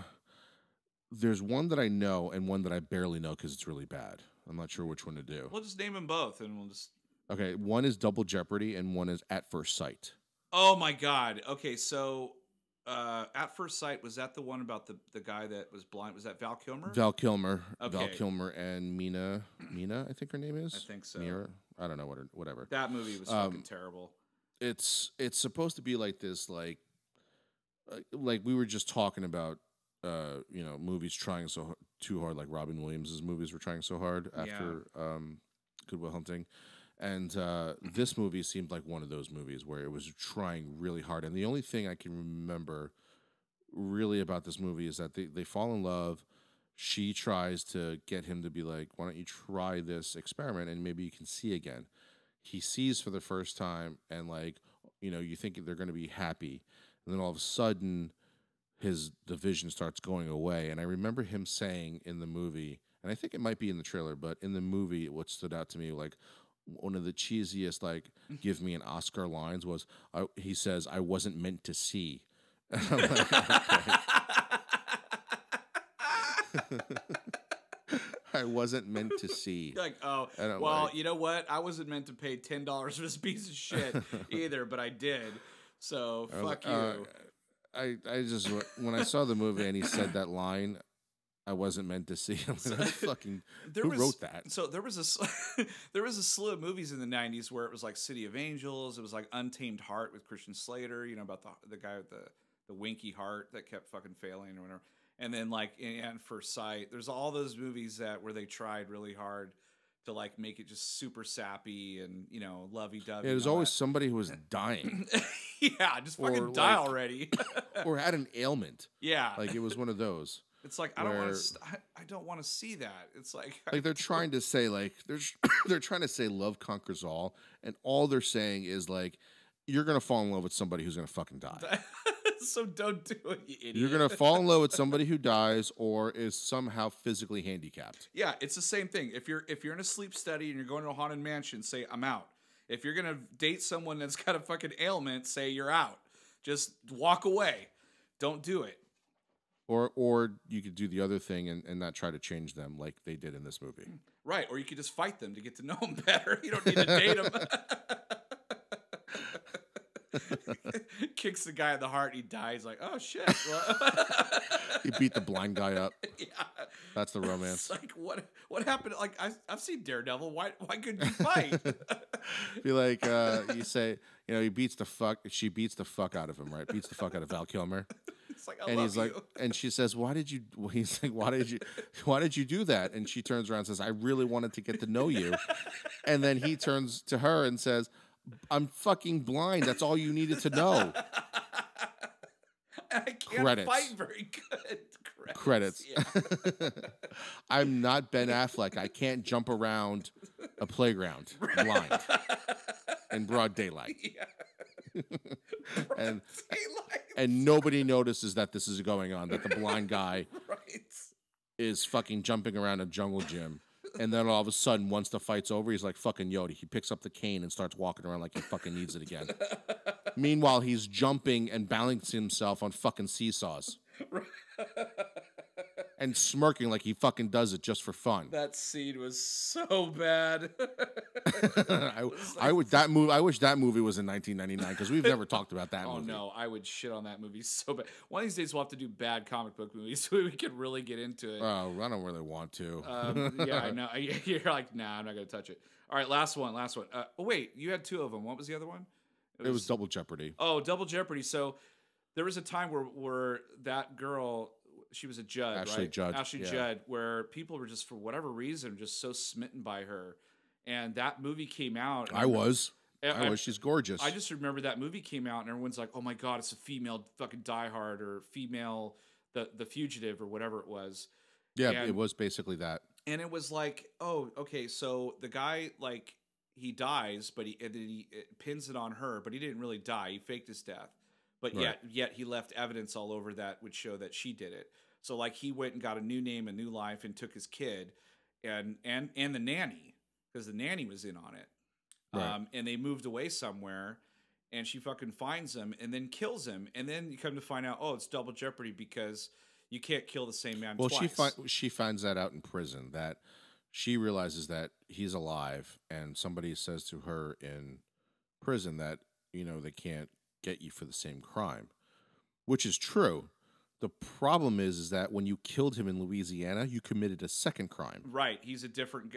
there's one that I know and one that I barely know because it's really bad. I'm not sure which one to do. We'll just name them both, and we'll just. Okay, one is Double Jeopardy and one is At First Sight. Oh my God! Okay, so At First Sight, was that the one about the guy that was blind? Was that Val Kilmer? Val Kilmer. Okay. Val Kilmer and Mina, I think her name is. I think so. Mira? I don't know whatever. That movie was fucking terrible. It's supposed to be like this, like we were just talking about, movies trying too hard, like Robin Williams' movies were trying so hard after Good Will Hunting. And this movie seemed like one of those movies where it was trying really hard. And the only thing I can remember really about this movie is that they fall in love. She tries to get him to be like, why don't you try this experiment and maybe you can see again. He sees for the first time and you think they're going to be happy. And then all of a sudden the vision starts going away. And I remember him saying in the movie, and I think it might be in the trailer, but in the movie, what stood out to me, one of the cheesiest, give me an Oscar lines was, he says, I wasn't meant to see. And I'm like, okay. I wasn't meant to see. Like, oh, well, you know what? I wasn't meant to pay $10 for this piece of shit either, but I did. So fuck you. I just, when I saw the movie and he said that line, I wasn't meant to see. I'm like, fucking. Who wrote that? So there was a slew of movies in the '90s where it was like City of Angels. It was like Untamed Heart with Christian Slater. About the guy with the winky heart that kept fucking failing or whatever. And then At First Sight. There's all those movies where they tried really hard to make it just super sappy and lovey-dovey. Yeah, there's always somebody who was dying. Yeah, just fucking die already. Or had an ailment. Yeah, it was one of those. It's like I don't want to see that. It's like they're trying to say they're trying to say love conquers all, and all they're saying is you're gonna fall in love with somebody who's gonna fucking die. So don't do it, you idiot. You're gonna fall in love with somebody who dies or is somehow physically handicapped. Yeah, it's the same thing. If you're in a sleep study and you're going to a haunted mansion, say I'm out. If you're gonna date someone that's got a fucking ailment, say you're out. Just walk away. Don't do it. Or you could do the other thing and not try to change them like they did in this movie. Right, or you could just fight them to get to know them better. You don't need to date them. Kicks the guy in the heart, he dies oh shit. He beat the blind guy up. Yeah. That's the romance. It's what happened? I've seen Daredevil. Why couldn't you fight? Be you say, she beats the fuck out of him, right? Beats the fuck out of Val Kilmer. It's like, he's like, and she says, why did you do that? And she turns around and says, I really wanted to get to know you. And then he turns to her and says, I'm fucking blind. That's all you needed to know. I can't fight very good. Credits. Yeah. I'm not Ben Affleck. I can't jump around a playground blind in broad daylight. Yeah. And nobody notices that this is going on, that the blind guy is fucking jumping around a jungle gym. And then all of a sudden, once the fight's over, he's like fucking Yoda. He picks up the cane and starts walking around like he fucking needs it again. Meanwhile, he's jumping and balancing himself on fucking seesaws. and smirking like he fucking does it just for fun. That scene was so bad. I would that movie. I wish that movie was in 1999 because we've never talked about that Oh movie. no, I would shit on that movie so bad. One of these days we'll have to do bad comic book movies so we can really get into it. Oh, I don't really want to. Yeah, I know. You're like, nah, I'm not gonna touch it. All right, last one. Oh, wait, you had two of them. What was the other one? It was Double Jeopardy. Oh, Double Jeopardy. So there was a time where that girl, she was a Judd, Ashley right? Judd, Ashley yeah. Judd, where people were just for whatever reason just so smitten by her, and that movie came out. And I was. I- She's gorgeous. I just remember that movie came out and everyone's like, "Oh my god, it's a female fucking Die Hard or female the Fugitive or whatever it was." yeah, and- it was basically that. And it was like, "Oh, okay, so the guy like he dies, but then he pins it on her, but he didn't really die. He faked his death. But Right. yet he left evidence all over that would show that she did it. So like he went and got a new name, a new life, and took his kid and the nanny, because the nanny was in on it. Right. And they moved away somewhere, and she fucking finds him and then kills him. And then you come to find out, oh, it's double jeopardy because you can't kill the same man Well, twice. she finds that out in prison, that she realizes that he's alive, and somebody says to her in prison that, you know, they can't get you for the same crime, which is true. The problem is that when you killed him in Louisiana, you committed a second crime. Right. He's a different.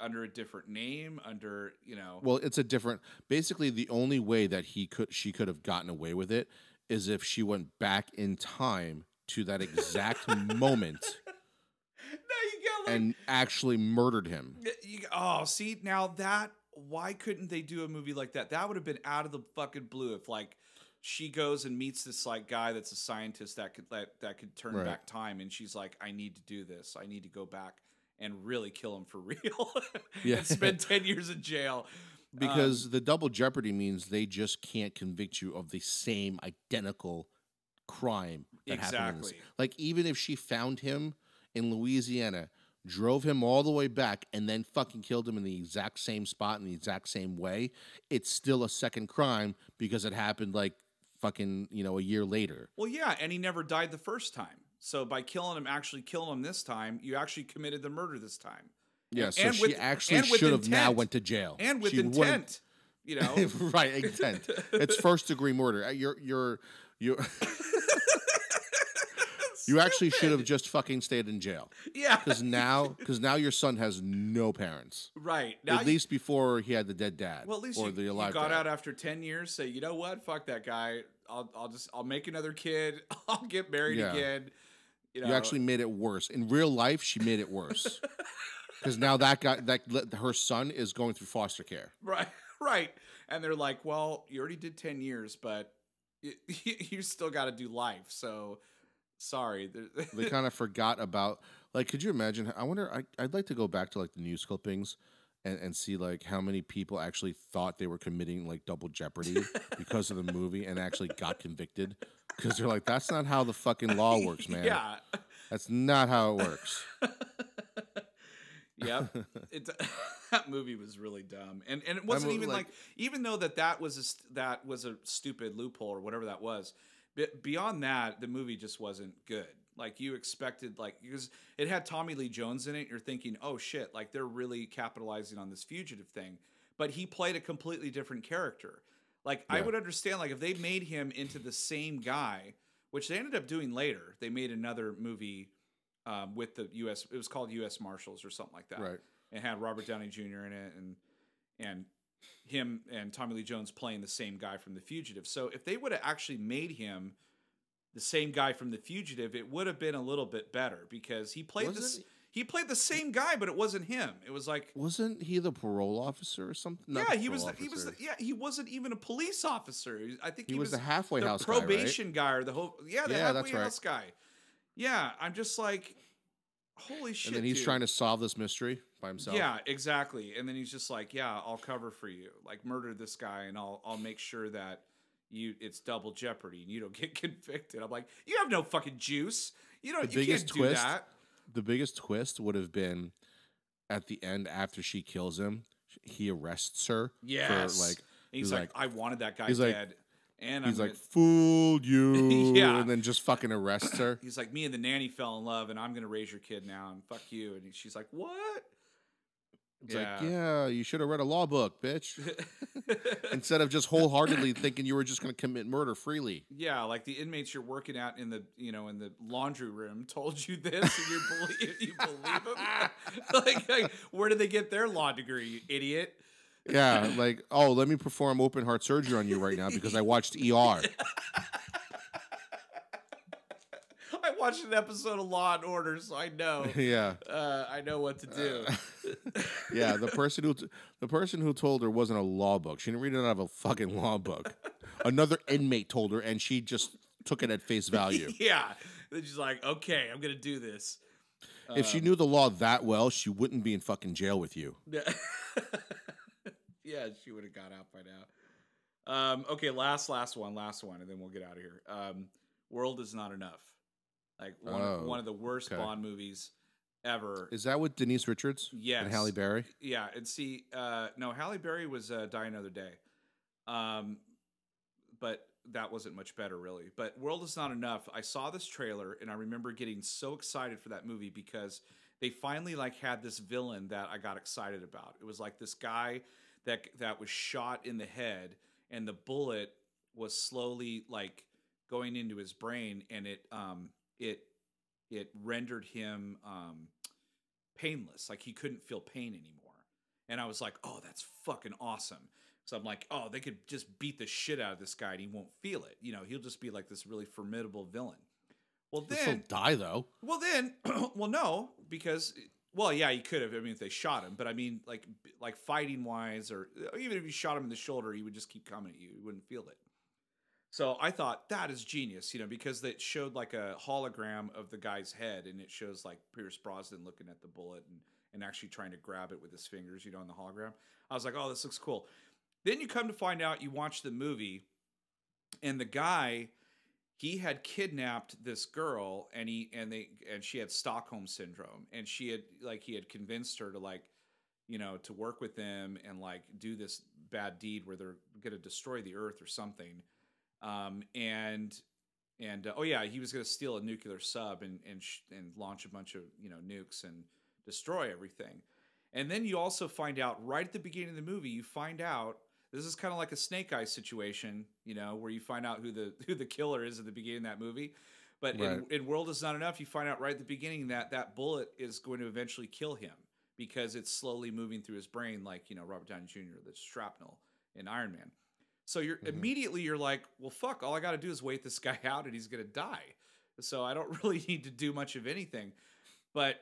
Under a different name. Under Well, it's a different. Basically, the only way that she could have gotten away with it is if she went back in time to that exact moment No, you got like. and actually murdered him. See now that why couldn't they do a movie like that? That would have been out of the fucking blue if like she goes and meets this like guy that's a scientist that could turn Right. back time, and she's like, I need to do this. I need to go back and really kill him for real. Yeah. And spend 10 years in jail. Because the double jeopardy means they just can't convict you of the same identical crime that happened. Exactly. Like, even if she found him in Louisiana, drove him all the way back, and then fucking killed him in the exact same spot in the exact same way, it's still a second crime because it happened like fucking, a year later. Well, yeah, and he never died the first time. So by actually killing him this time, you actually committed the murder this time. Yeah, And- so and she with- actually and with should have now intent. went to jail. And with She wouldn't- intent, right, intent. It's first degree murder. You actually should have just fucking stayed in jail. Yeah. Because now your son has no parents. Right. Now At least before he had the dead dad. well, at least or you, the you alive got dad. out after 10 years. Say, you know what? Fuck that guy. I'll make another kid. I'll get married Yeah. again. You actually made it worse. In real life, she made it worse. Because now her son is going through foster care. right. And they're like, well, you already did 10 years, but you still got to do life. So sorry. They kind of forgot about, like, could you imagine? I wonder, I'd like to go back to like the news clippings and see like how many people actually thought they were committing like double jeopardy because of the movie and actually got convicted. Because they're like, that's not how the fucking law works, man. Yeah. That's not how it works. Yep. That movie was really dumb, and it wasn't movie, even like- even though that was a stupid loophole or whatever that was. But beyond that, the movie just wasn't good. Like you expected, because it had Tommy Lee Jones in it. You're thinking, oh shit, like they're really capitalizing on this fugitive thing. But he played a completely different character. Like I Yeah. would understand, like if they made him into the same guy, which they ended up doing later. They made another movie. With the U.S., it was called U.S. Marshals or something like that. Right. It had Robert Downey Jr. in it, and him and Tommy Lee Jones playing the same guy from The Fugitive. So if they would have actually made him the same guy from The Fugitive, it would have been a little bit better because he played he played the same guy, but it wasn't him. It was like Wasn't he the parole officer or something? Not yeah, the he was parole he was officer. he wasn't even a police officer. I think He was the halfway the house guy, right? probation guy, or the whole the Yeah, halfway that's right. house guy. Yeah, I'm just like, holy shit. And then he's dude. trying to solve this mystery by himself. Yeah, exactly. And then he's just like, yeah, I'll cover for you. Like murder this guy and I'll make sure that it's double jeopardy and you don't get convicted. I'm like, you have no fucking juice. You can't do that. The biggest twist would have been at the end after she kills him, he arrests her. Yes. For like And he's like, I wanted that guy he's like- dead. And He's like, fooled you, Yeah. and then just fucking arrests her. He's like, me and the nanny fell in love, and I'm gonna raise your kid now, and fuck you. And she's like, what? It's like, yeah, you should have read a law book, bitch. Instead of just wholeheartedly thinking you were just going to commit murder freely. Yeah, like the inmates you're working at in the in the laundry room told you this, and you believe them. like, where did they get their law degree, you idiot? Yeah, like, oh, let me perform open heart surgery on you right now because I watched ER. I watched an episode of Law and Order, so I know. Yeah, I know what to do. Yeah, the person who told her wasn't a law book. She didn't read it out of a fucking law book. Another inmate told her, and she just took it at face value. Yeah, then she's like, "Okay, I'm gonna do this." If she knew the law that well, she wouldn't be in fucking jail with you. Yeah, yeah, she would have got out by now. Okay, last one, and then we'll get out of here. World Is Not Enough. Like one of the worst Bond movies ever. Is that with Denise Richards? Yes. And Halle Berry? Yeah, and see, no, Halle Berry was Die Another Day. But that wasn't much better, really. But World Is Not Enough, I saw this trailer, and I remember getting so excited for that movie because they finally had this villain that I got excited about. It was like this guy that was shot in the head, and the bullet was slowly going into his brain, and it rendered him painless. Like he couldn't feel pain anymore. And I was like, oh, that's fucking awesome. So I'm like, oh, they could just beat the shit out of this guy and he won't feel it. He'll just be like this really formidable villain. Well, then He'll still die though. Well, then, well, no, because yeah, he could have. I mean, if they shot him, but I mean, like fighting wise, or even if you shot him in the shoulder, he would just keep coming at you. You wouldn't feel it. So I thought that is genius, because it showed like a hologram of the guy's head, and it shows like Pierce Brosnan looking at the bullet and actually trying to grab it with his fingers, in the hologram. I was like, oh, this looks cool. Then you come to find out, you watch the movie, and the guy, he had kidnapped this girl, and she had Stockholm syndrome, and he had convinced her to to work with them and do this bad deed where they're going to destroy the earth or something. Oh yeah, he was going to steal a nuclear sub and launch a bunch of nukes and destroy everything. And then you also find out right at the beginning of the movie, you find out this is kind of like a Snake Eyes situation, where you find out who the killer is at the beginning of that movie. But right. in World Is Not Enough, you find out right at the beginning that bullet is going to eventually kill him because it's slowly moving through his brain, like Robert Downey Jr., the shrapnel in Iron Man. So immediately you're like, well, fuck, all I got to do is wait this guy out and he's going to die. So I don't really need to do much of anything. But,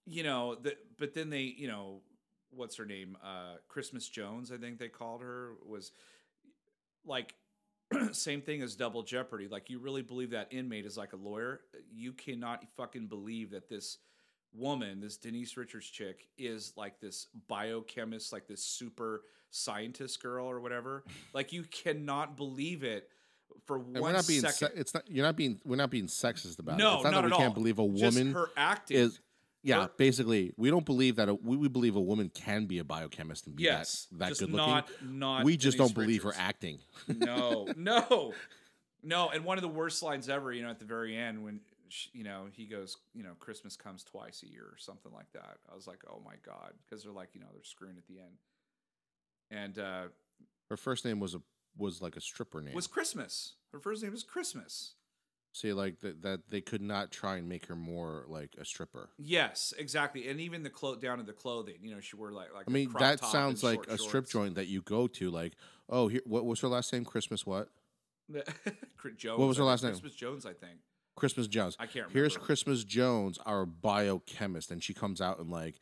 but then they, what's her name? Christmas Jones, I think they called her, was like, same thing as Double Jeopardy. Like, you really believe that inmate is like a lawyer? You cannot fucking believe that this woman, this Denise Richards chick, is like this biochemist, like this super scientist girl or whatever. Like, you cannot believe it for and 1 second. We're not being sexist about it. It's not not that we can't believe a woman. Just her acting is. Yeah, basically, we don't believe that we believe a woman can be a biochemist and be that good looking. Not we just Denise don't believe Richards. her acting. No. And one of the worst lines ever, at the very end when he goes, Christmas comes twice a year or something like that. I was like, oh my god, because they're like, they're screwing at the end. And her first name was like a stripper name. Was Christmas. Her first name was Christmas. See, like that they could not try and make her more like a stripper. Yes, exactly. And even the down to the clothing, she wore like I mean, that sounds like a strip joint that you go to. Like, oh, here, what was her last name? Christmas what? Jones. What was her last name? Christmas Jones, I think. Christmas Jones. I can't remember. Here's Christmas Jones, our biochemist, and she comes out in like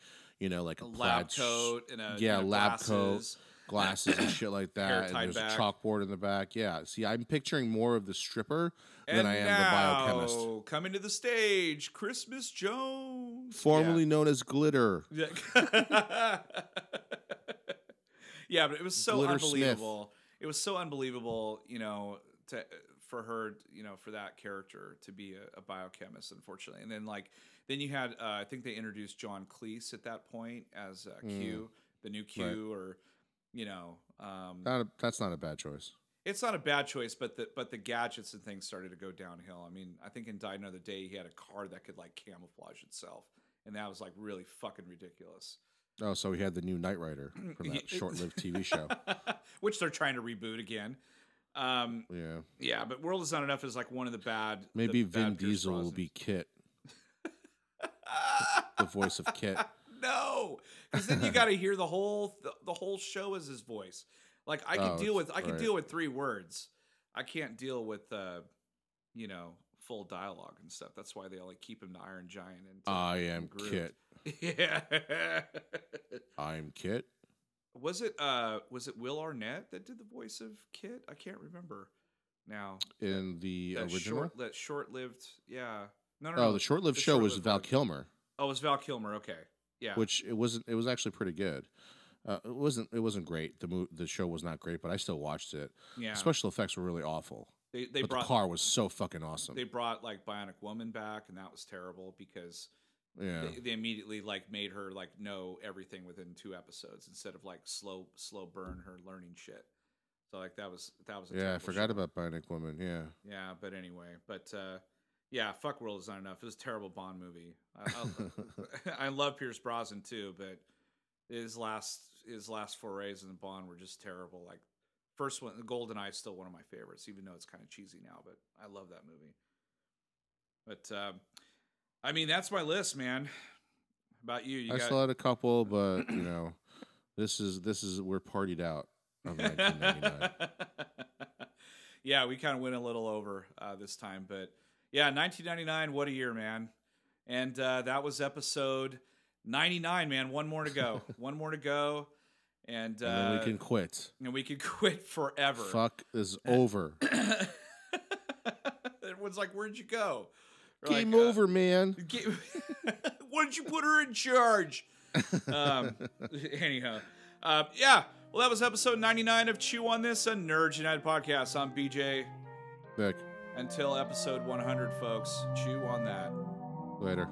a lab coat and a lab coat. Glasses and shit like that, and there's a chalkboard in the back. Yeah, see, I'm picturing more of the stripper than I am the biochemist. Coming to the stage, Christmas Jones, formerly known as Glitter. Yeah, yeah, but it was so Glitter unbelievable. Smith. It was so unbelievable, for her, for that character to be a biochemist, unfortunately. And then then you had, I think they introduced John Cleese at that point as Q, the new Q, right. or. That's not a bad choice. It's not a bad choice, but the gadgets and things started to go downhill. I mean, I think in Die Another Day he had a car that could like camouflage itself, and that was like really fucking ridiculous. Oh, so he had the new Knight Rider from that short-lived TV show, which they're trying to reboot again. Yeah, but World Is Not Enough is like one of the bad. Maybe the Vin bad Pierce Diesel will Brosnan. be Kit, the voice of Kit. No, because then you got to hear the whole show as his voice. Like I can deal with 3 words. I can't deal with full dialogue and stuff. That's why they only keep him to Iron Giant and I am Kit. Yeah. I'm Kit. Was it Will Arnett that did the voice of Kit? I can't remember now. In the original? That short-lived, yeah. No. Oh, the short-lived show was Val Kilmer. Oh, it was Val Kilmer. Okay. Yeah. Which it was actually pretty good. It wasn't great. The show was not great, but I still watched it. Yeah. Special effects were really awful. But the car was so fucking awesome. They brought like Bionic Woman back, and that was terrible because they immediately like made her like know everything within 2 episodes instead of like slow burn her learning shit. So like that was I forgot about Bionic Woman. Yeah, but anyway, fuck World Is Not Enough. It was a terrible Bond movie. I love Pierce Brosnan too, but his last forays in the Bond were just terrible. Like first one, GoldenEye is still one of my favorites, even though it's kind of cheesy now. But I love that movie. But I mean, that's my list, man. How about you? I still had a couple, but this is we're partied out of 1999. Yeah, we kind of went a little over this time, but yeah, 1999. What a year, man! And that was episode 99, man. One more to go. And then we can quit. And we can quit forever. Fuck is over. Everyone's like, "Where'd you go?" Game over, man. Why did you put her in charge? Anyhow, yeah. Well, that was episode 99 of Chew on This, a Nerds United podcast. I'm BJ. Vic. Until episode 100, folks. Chew on that. Later.